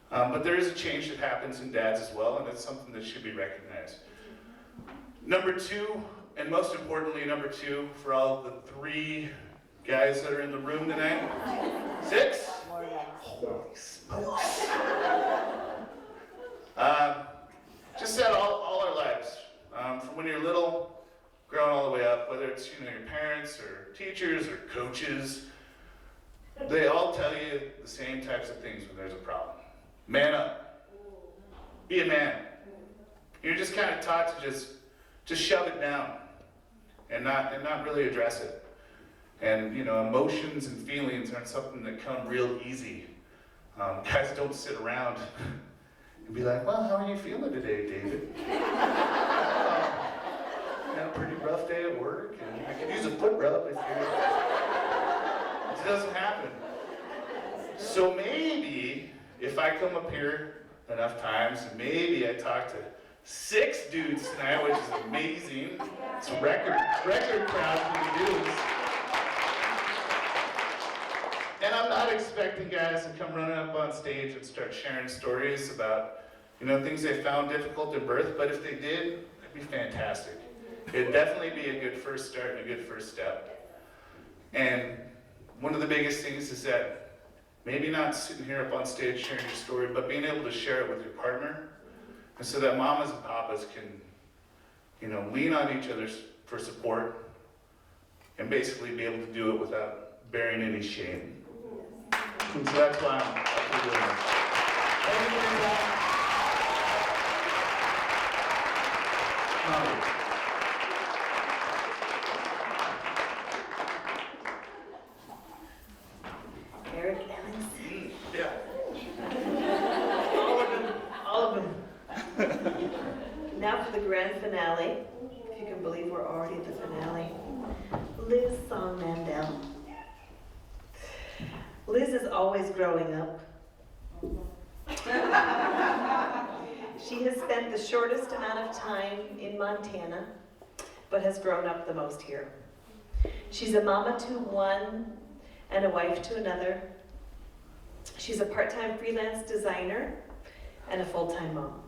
but there is a change that happens in dads as well, and it's something that should be recognized. Number two, and most importantly, number two, for all the 3 guys that are in the room tonight, 6? Holy smokes. Just that all our lives, from when you're little, growing all the way up, whether it's your parents or teachers or coaches, they all tell you the same types of things when there's a problem. Man up. Be a man. You're just kind of taught to just shove it down and not really address it. And emotions and feelings aren't something that come real easy. Guys don't sit around and be like, well, how are you feeling today, David? Had a pretty rough day at work, and I could use a foot rub if you're... It doesn't happen. So maybe, if I come up here enough times, and maybe I talk to 6 dudes tonight, which is amazing. It's a record crowd for the dudes. And I'm not expecting guys to come running up on stage and start sharing stories about, things they found difficult at birth, but if they did, that'd be fantastic. It'd definitely be a good first start and a good first step. And one of the biggest things is that maybe not sitting here up on stage sharing your story, but being able to share it with your partner, and so that mamas and papas can, lean on each other for support, and basically be able to do it without bearing any shame. And so that's why I'm doing this. Thank you very much. Eric Emmons. Yeah. All of them. Now for the grand finale, if you can believe we're already at the finale. Liz Song Mandel. Liz is always growing up. She has spent the shortest amount of time in Montana, but has grown up the most here. She's a mama to one and a wife to another. She's a part-time freelance designer and a full-time mom.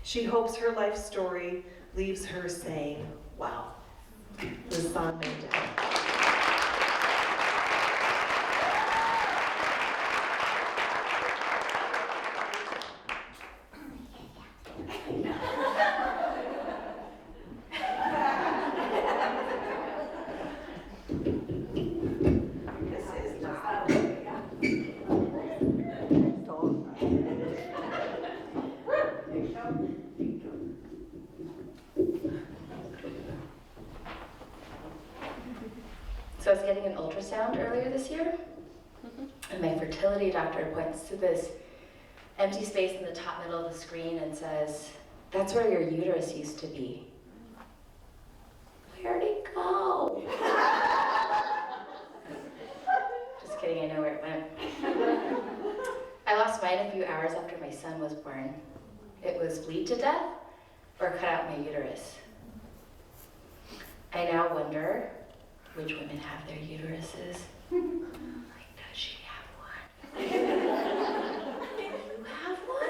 She hopes her life story leaves her saying, wow. Liz Song Mandel. So I was getting an ultrasound earlier this year, and my fertility doctor points to this empty space in the top middle of the screen and says, "That's where your uterus used to be." Where'd it go? Just kidding, I know where it went. I lost mine a few hours after my son was born. It was bleed to death or cut out my uterus. I now wonder which women have their uteruses. Like, does she have one? Do you have one?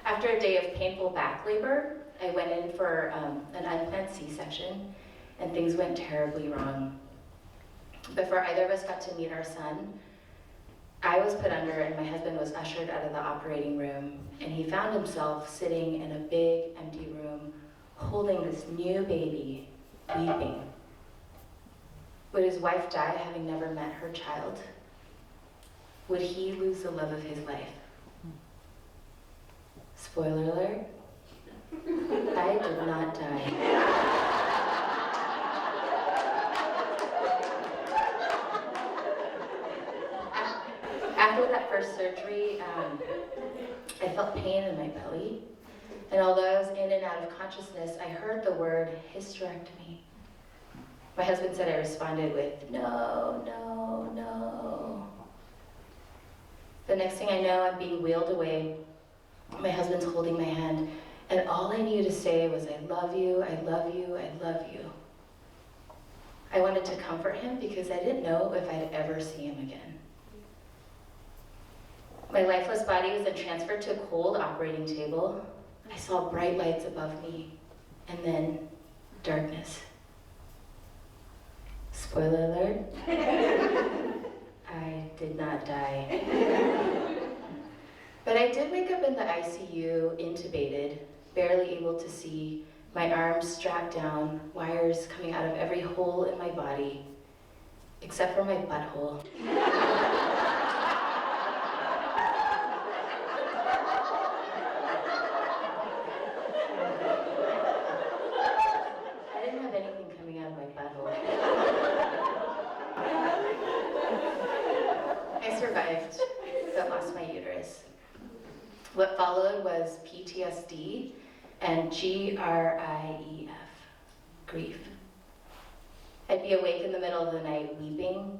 After a day of painful back labor, I went in for an unplanned C-section, and things went terribly wrong. Before either of us got to meet our son, I was put under and my husband was ushered out of the operating room, and he found himself sitting in a big empty room holding this new baby, weeping. Would his wife die having never met her child? Would he lose the love of his life? Spoiler alert, I did not die. After that first surgery, I felt pain in my belly. And although I was in and out of consciousness, I heard the word hysterectomy. My husband said I responded with, no, no, no. The next thing I know, I'm being wheeled away. My husband's holding my hand, and all I knew to say was, I love you, I love you, I love you. I wanted to comfort him because I didn't know if I'd ever see him again. My lifeless body was then transferred to a cold operating table. I saw bright lights above me, and then darkness. Spoiler alert, I did not die. But I did wake up in the ICU, intubated, barely able to see, my arms strapped down, wires coming out of every hole in my body, except for my butthole. I didn't have anything coming out of my butthole. I survived, but lost my What followed was PTSD and GRIEF, grief. I'd be awake in the middle of the night weeping.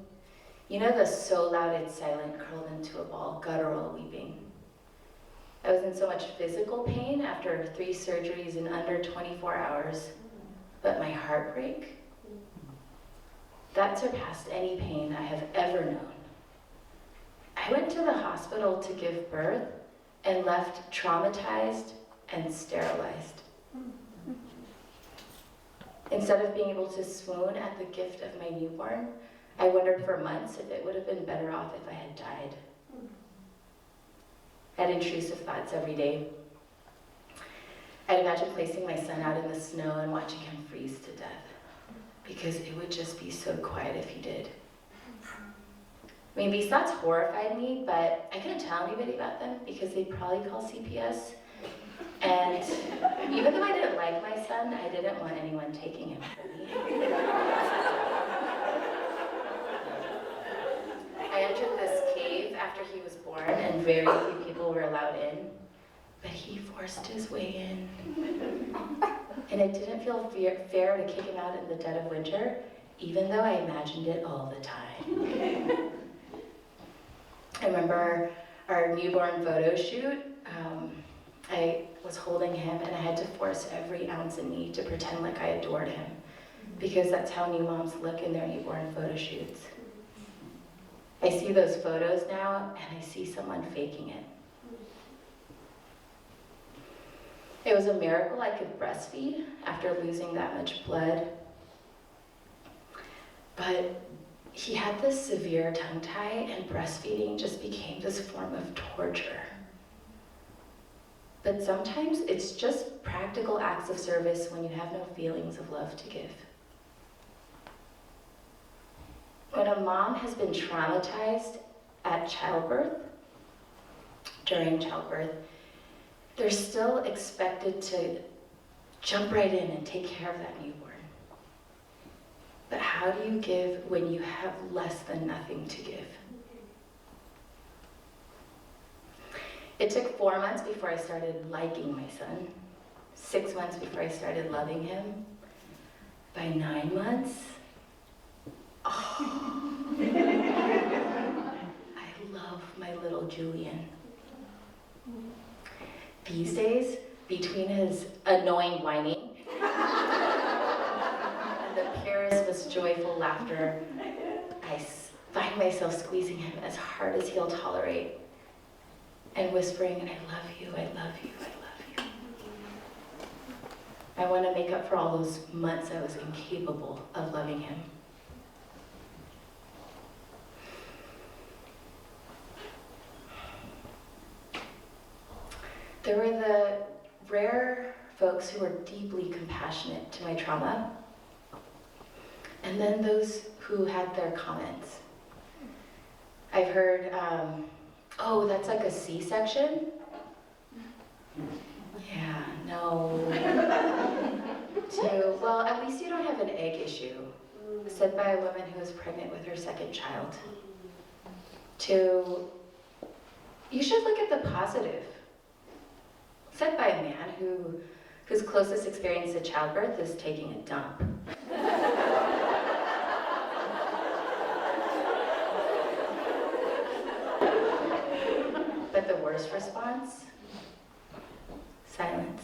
You know, the so loud it's silent, curled into a ball, guttural weeping. I was in so much physical pain after 3 surgeries in under 24 hours, but my heartbreak, that surpassed any pain I have ever known. I went to the hospital to give birth and left traumatized and sterilized. Instead of being able to swoon at the gift of my newborn, I wondered for months if it would have been better off if I had died. I had intrusive thoughts every day. I'd imagine placing my son out in the snow and watching him freeze to death, because it would just be so quiet if he did. I mean, these thoughts horrified me, but I couldn't tell anybody about them because they'd probably call CPS. And even though I didn't like my son, I didn't want anyone taking him from me. I entered this cave after he was born, and very few people were allowed in, but he forced his way in. And it didn't feel fair to kick him out in the dead of winter, even though I imagined it all the time. I remember our newborn photo shoot. I was holding him and I had to force every ounce in me to pretend like I adored him, because that's how new moms look in their newborn photo shoots. I see those photos now and I see someone faking it. It was a miracle I could breastfeed after losing that much blood. But he had this severe tongue tie, and breastfeeding just became this form of torture. But sometimes it's just practical acts of service when you have no feelings of love to give. When a mom has been traumatized at childbirth, during childbirth, they're still expected to jump right in and take care of that newborn. But how do you give when you have less than nothing to give? It took 4 months before I started liking my son, 6 months before I started loving him. By 9 months, I love my little Julian. These days, between his annoying whining and the purest, most joyful laughter, I find myself squeezing him as hard as he'll tolerate and whispering, I love you, I love you, I love you. I want to make up for all those months I was incapable of loving him. There were the rare folks who were deeply compassionate to my trauma, and then those who had their comments. I've heard, oh, that's like a C-section? Yeah, no. To, well, at least you don't have an egg issue, said by a woman who was pregnant with her second child. To, you should look at the positive, said by a man whose closest experience to childbirth is taking a dump. But the worst response? Silence.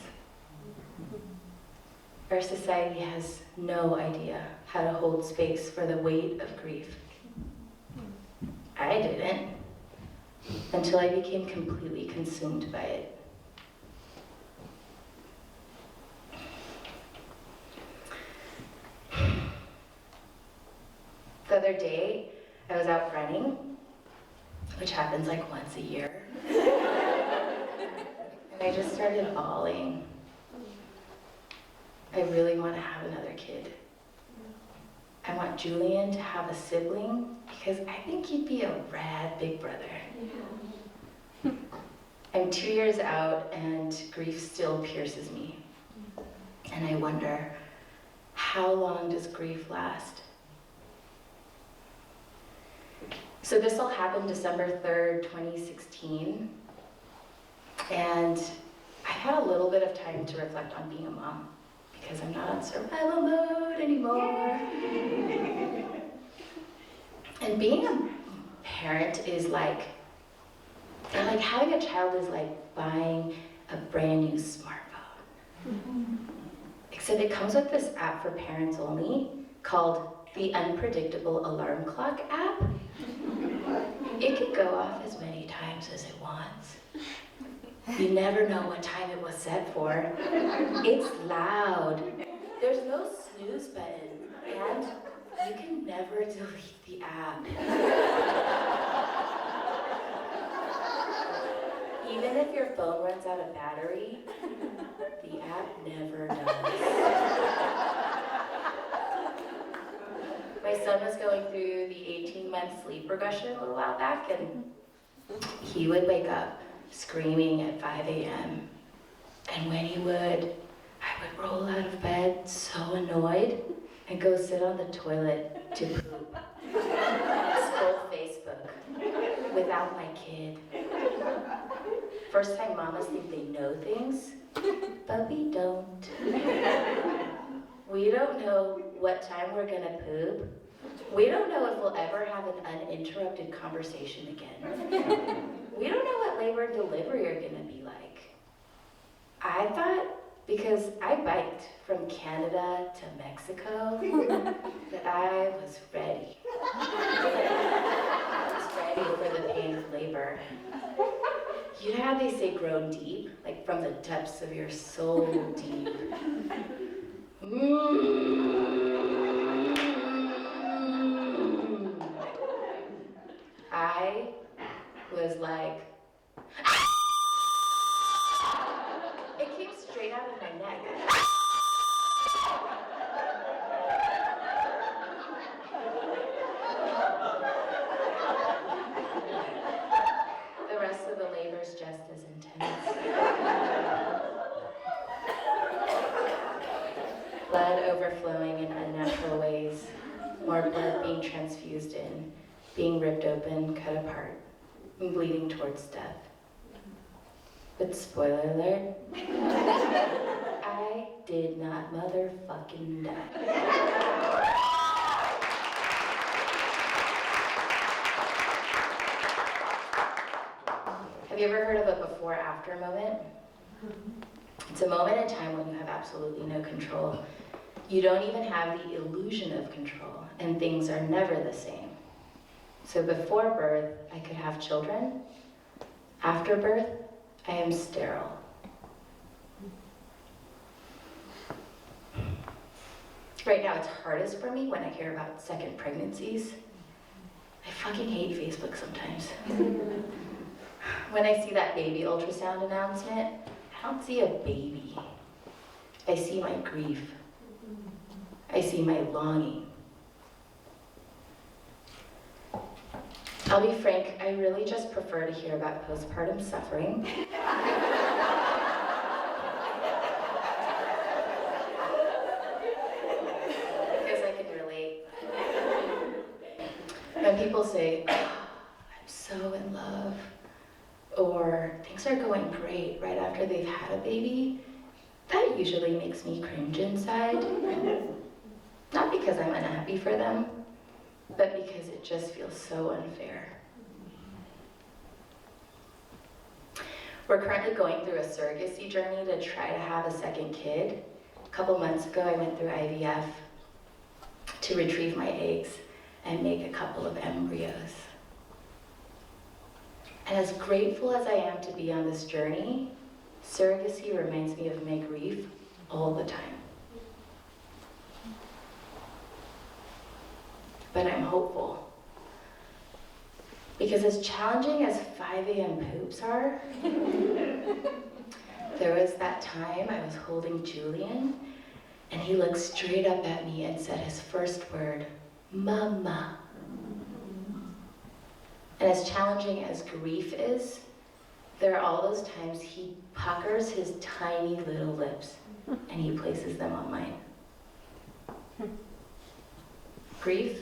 Our society has no idea how to hold space for the weight of grief. I didn't, until I became completely consumed by it. The other day, I was out running, which happens like once a year. And I just started bawling. I really want to have another kid. I want Julian to have a sibling because I think he'd be a rad big brother. I'm 2 years out and grief still pierces me. And I wonder, how long does grief last? So this all happened December 3rd, 2016. And I had a little bit of time to reflect on being a mom because I'm not on survival mode anymore. And being a parent is like having a child is like buying a brand new smartphone. Except it comes with this app for parents only called the Unpredictable Alarm Clock app. It can go off as many times as it wants. You never know what time it was set for. It's loud. There's no snooze button, and you can never delete the app. Even if your phone runs out of battery, the app never does. My son was going through the 18-month sleep regression a little while back, and he would wake up screaming at 5 a.m. And when he would, I would roll out of bed so annoyed and go sit on the toilet to poop and scroll Facebook without my kid. First time mamas think they know things, but we don't. We don't know what time we're gonna poop. We don't know if we'll ever have an uninterrupted conversation again. We don't know what labor and delivery are gonna be like. I thought, because I biked from Canada to Mexico, that I was ready. I was ready for the pain of labor. You know how they say grown deep? Like from the depths of your soul deep. I was like, it came straight out of my neck. The rest of the labor's just as intense. Blood overflowing in unnatural ways, more blood being transfused in, being ripped open, cut apart, and bleeding towards death. But spoiler alert, I did not motherfucking die. Have you ever heard of a before-after moment? It's a moment in time when you have absolutely no control. You don't even have the illusion of control, and things are never the same. So before birth, I could have children. After birth, I am sterile. Right now, it's hardest for me when I hear about second pregnancies. I fucking hate Facebook sometimes. When I see that baby ultrasound announcement, I don't see a baby. I see my grief. I see my longing. I'll be frank, I really just prefer to hear about postpartum suffering. Because I can relate. When people say, oh, I'm so in love, or things are going great right after they've had a baby, that usually makes me cringe inside. Not because I'm unhappy for them, but because it just feels so unfair. We're currently going through a surrogacy journey to try to have a second kid. A couple months ago, I went through IVF to retrieve my eggs and make a couple of embryos. And as grateful as I am to be on this journey, surrogacy reminds me of my grief all the time. But I'm hopeful. Because as challenging as 5 a.m. poops are, there was that time I was holding Julian, and he looked straight up at me and said his first word, Mama. And as challenging as grief is, there are all those times he puckers his tiny little lips and he places them on mine. Grief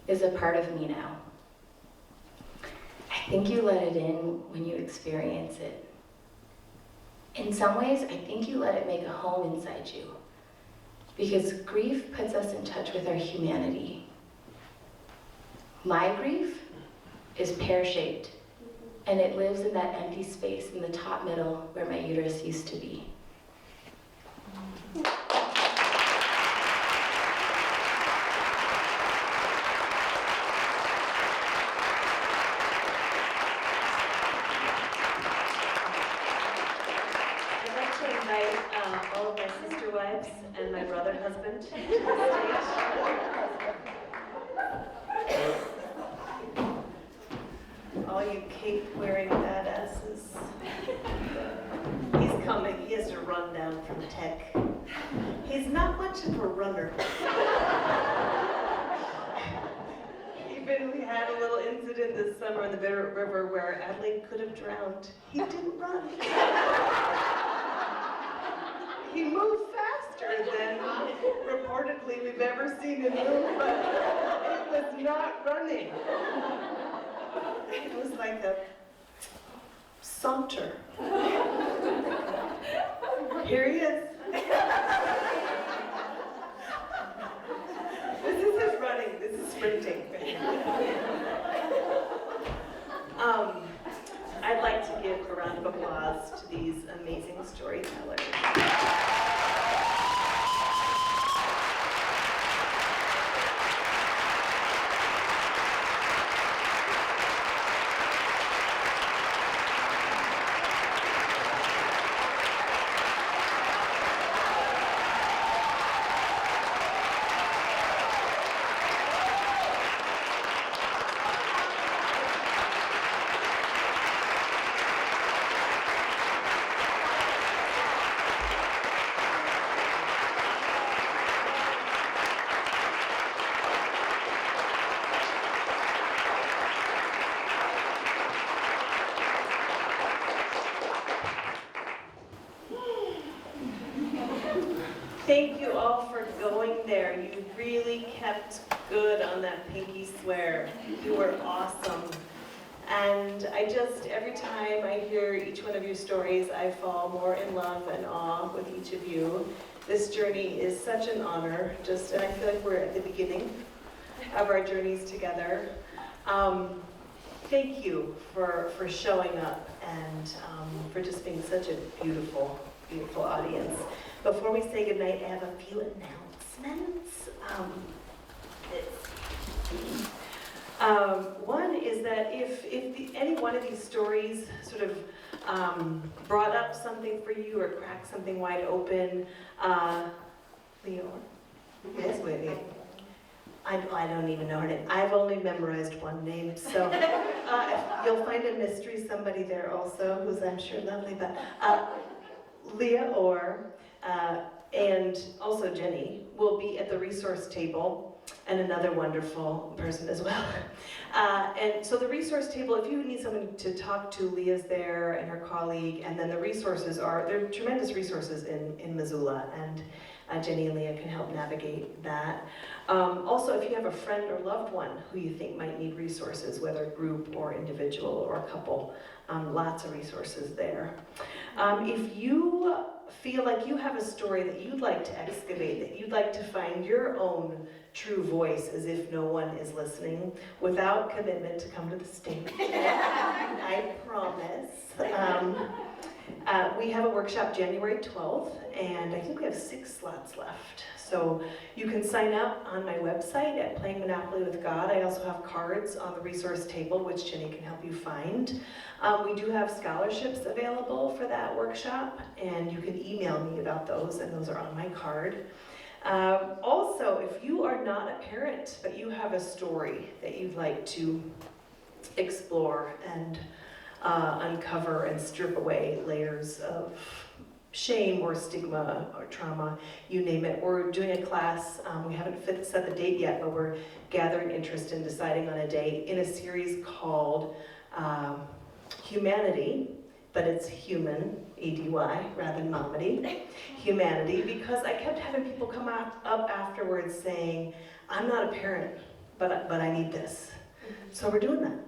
is a part of me now. I think you let it in when you experience it. In some ways, I think you let it make a home inside you. Because grief puts us in touch with our humanity. My grief is pear-shaped, and it lives in that empty space in the top middle where my uterus used to be. I'd like to invite all of my sister wives and my brother husband to the stage. All you cape-wearing badasses. He's coming. He has to run down from tech. He's not much of a runner. Even we had a little incident this summer in the Bitter River where Adelaide could have drowned. He didn't run. He moved faster than reportedly we've ever seen him move, but it was not running. It was like a saunter. Here he is. This is his running, this is sprinting. I'd like to give a round of applause to these amazing storytellers. Thank you all for going there. You really kept good on that pinky swear. You were awesome. And every time I hear each one of your stories, I fall more in love and awe with each of you. This journey is such an honor, and I feel like we're at the beginning of our journeys together. Thank you for showing up and for just being such a beautiful, beautiful audience. Before we say goodnight, I have a few announcements. One is that if any one of these stories sort of brought up something for you or cracked something wide open, Leo, yes, wait. I don't even know her name. I've only memorized one name, so you'll find a mystery somebody there also, who's I'm sure lovely, but Leah Orr and also Jenny will be at the resource table, and another wonderful person as well. And so the resource table, if you need someone to talk to, Leah's there and her colleague, and then the resources they're tremendous resources in Missoula, and Jenny and Leah can help navigate that. Also, if you have a friend or loved one who you think might need resources, whether group or individual or couple, lots of resources there. If you feel like you have a story that you'd like to excavate, that you'd like to find your own true voice as if no one is listening, without commitment to come to the stage, I promise. We have a workshop January 12th, and I think we have 6 slots left. So you can sign up on my website at Playing Monopoly with God. I also have cards on the resource table, which Jenny can help you find. We do have scholarships available for that workshop, and you can email me about those, and those are on my card. Also, if you are not a parent, but you have a story that you'd like to explore and uncover and strip away layers of shame or stigma or trauma, you name it. We're doing a class, we haven't set the date yet, but we're gathering interest in deciding on a date in a series called Humanity, but it's human, E-D-Y, rather than Momedy. Humanity, because I kept having people come up afterwards saying, I'm not a parent, but I need this. So we're doing that.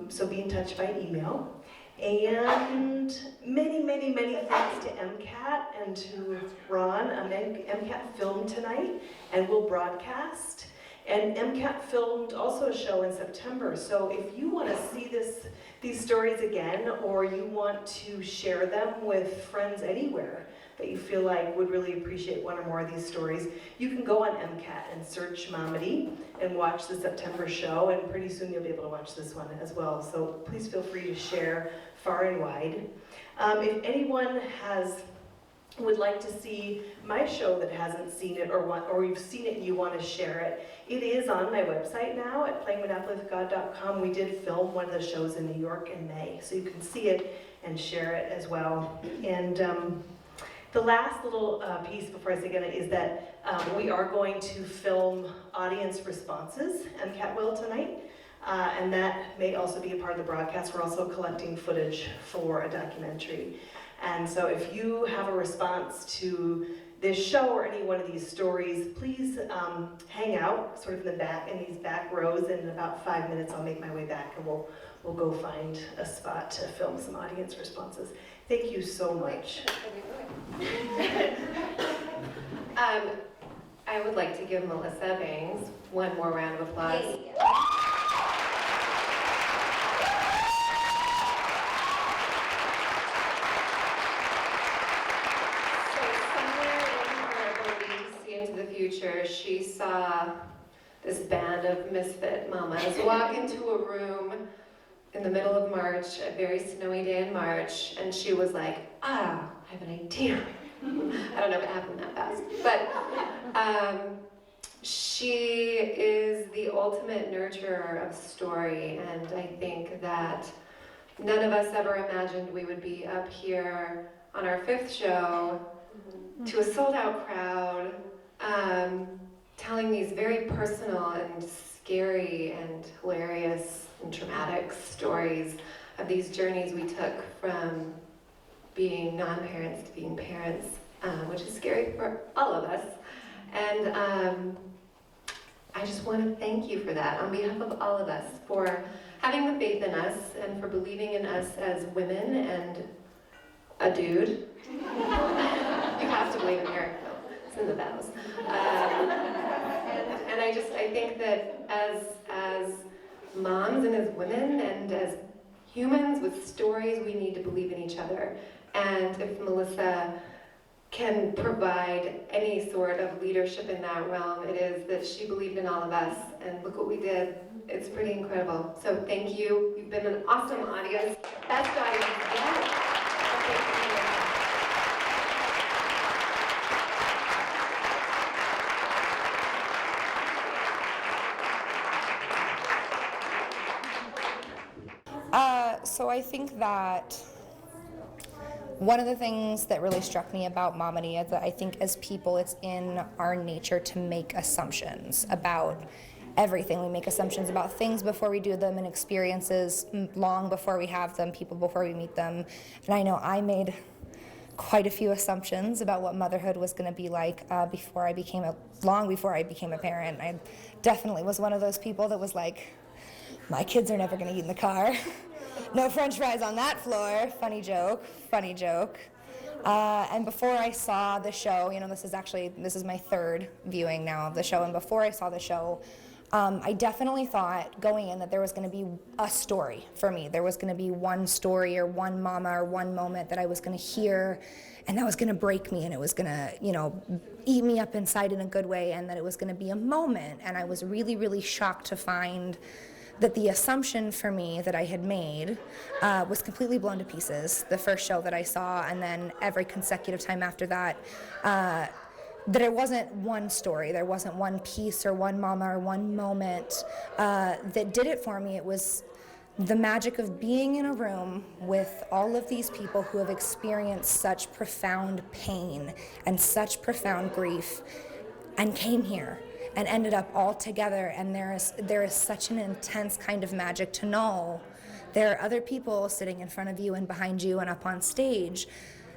So be in touch by email. And many, many, many thanks to MCAT and to Ron. MCAT filmed tonight and will broadcast. And MCAT filmed also a show in September. So if you want to see these stories again, or you want to share them with friends anywhere that you feel like would really appreciate one or more of these stories, you can go on MCAT and search Momedy and watch the September show, and pretty soon you'll be able to watch this one as well. So please feel free to share far and wide. If anyone would like to see my show that hasn't seen it, or you've seen it and you want to share it, it is on my website now at playingmonopoly.com. We did film one of the shows in New York in May, so you can see it and share it as well. And the last little piece before I say goodnight is that we are going to film audience responses, MCAT will tonight, and that may also be a part of the broadcast. We're also collecting footage for a documentary. And so if you have a response to this show or any one of these stories, please hang out sort of in the back, in these back rows, and in about 5 minutes I'll make my way back and we'll go find a spot to film some audience responses. Thank you so much. I would like to give Melissa Bangs one more round of applause. Hey. Into the future, she saw this band of misfit mamas walk into a room in the middle of March, a very snowy day in March, and she was like, I have an idea. I don't know if it happened that fast, but she is the ultimate nurturer of story, and I think that none of us ever imagined we would be up here on our 5th show to a sold-out crowd, telling these very personal and scary and hilarious and traumatic stories of these journeys we took from being non-parents to being parents, which is scary for all of us. And I just want to thank you for that on behalf of all of us, for having the faith in us and for believing in us as women and a dude. You have to believe in Eric, though. It's in the vows. And I think that as moms and as women and as humans with stories, we need to believe in each other. And if Melissa can provide any sort of leadership in that realm, it is that she believed in all of us. And look what we did. It's pretty incredible. So thank you. You've been an awesome audience. Best audience yet. Thank you. So I think that one of the things that really struck me about Momedy is that I think as people, it's in our nature to make assumptions about everything. We make assumptions about things before we do them and experiences long before we have them, people before we meet them. And I know I made quite a few assumptions about what motherhood was going to be like long before I became a parent. I definitely was one of those people that was like, my kids are never going to eat in the car. No French fries on that floor. Funny joke. And before I saw the show, this is my 3rd viewing now of the show, and before I saw the show, I definitely thought going in that there was going to be a story for me. There was going to be one story or one mama or one moment that I was going to hear, and that was going to break me, and it was going to, eat me up inside in a good way, and that it was going to be a moment. And I was really, really shocked to find that the assumption for me that I had made was completely blown to pieces the first show that I saw, and then every consecutive time after that, that it wasn't one story, there wasn't one piece or one mama or one moment that did it for me. It was the magic of being in a room with all of these people who have experienced such profound pain and such profound grief and came here and ended up all together, and there is such an intense kind of magic to know there are other people sitting in front of you and behind you and up on stage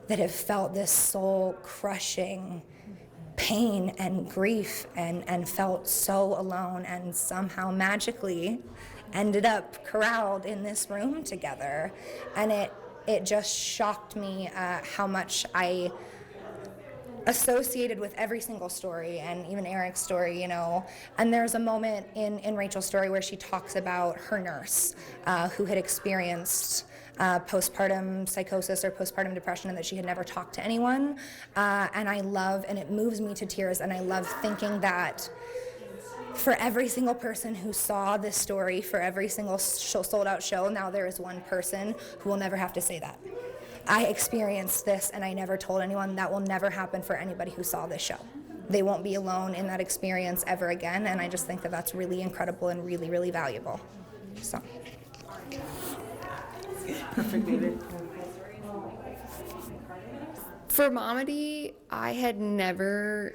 that have felt this soul-crushing pain and grief and felt so alone, and somehow magically ended up corralled in this room together. And it just shocked me how much I associated with every single story, and even Eric's story, you know. And there's a moment in Rachel's story where she talks about her nurse who had experienced postpartum psychosis or postpartum depression, and that she had never talked to anyone. And I love, and it moves me to tears, and I love thinking that for every single person who saw this story, for every single sold out show, now there is one person who will never have to say that. I experienced this and I never told anyone. That will never happen for anybody who saw this show. They won't be alone in that experience ever again, and I just think that that's really incredible and really, really valuable. So. Perfect, David. For Momedy, I had never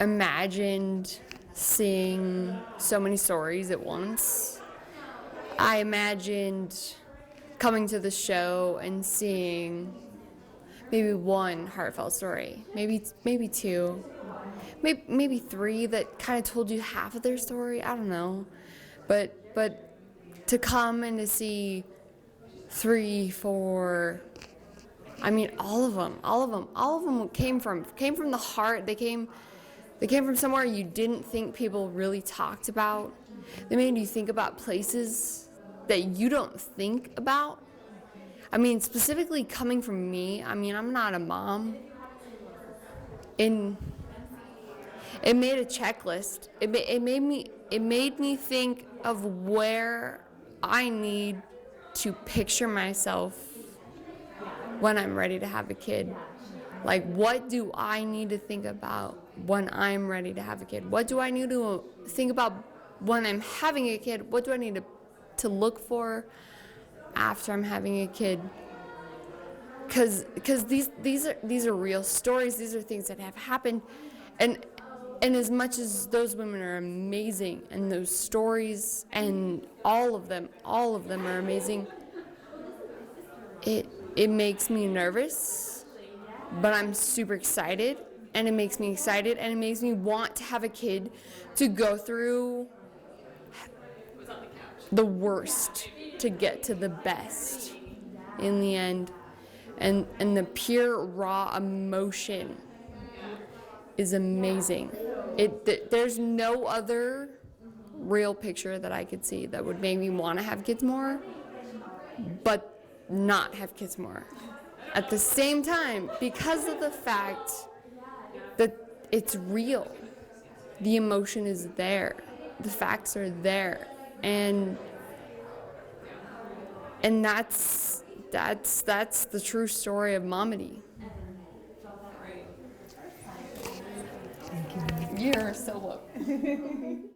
imagined seeing so many stories at once. I imagined coming to the show and seeing maybe one heartfelt story, maybe two, maybe three that kind of told you half of their story. I don't know, but to come and to see 3, 4, I mean all of them came from the heart. They came from somewhere you didn't think people really talked about. They made you think about places that you don't think about. I mean, specifically coming from me, I mean, I'm not a mom. And it made a checklist. It made me think of where I need to picture myself when I'm ready to have a kid. Like, what do I need to think about when I'm ready to have a kid? What do I need to think about when I'm having a kid? What do I need to look for after I'm having a kid? Because these are real stories. These are things that have happened, and as much as those women are amazing, and those stories and all of them are amazing, it makes me nervous, but I'm super excited, and it makes me excited, and it makes me want to have a kid to go through the worst to get to the best in the end. And the pure raw emotion is amazing. There's no other real picture that I could see that would make me want to have kids more, but not have kids more. At the same time, because of the fact that it's real, the emotion is there, the facts are there, and that's the true story of Momedy. You're so welcome.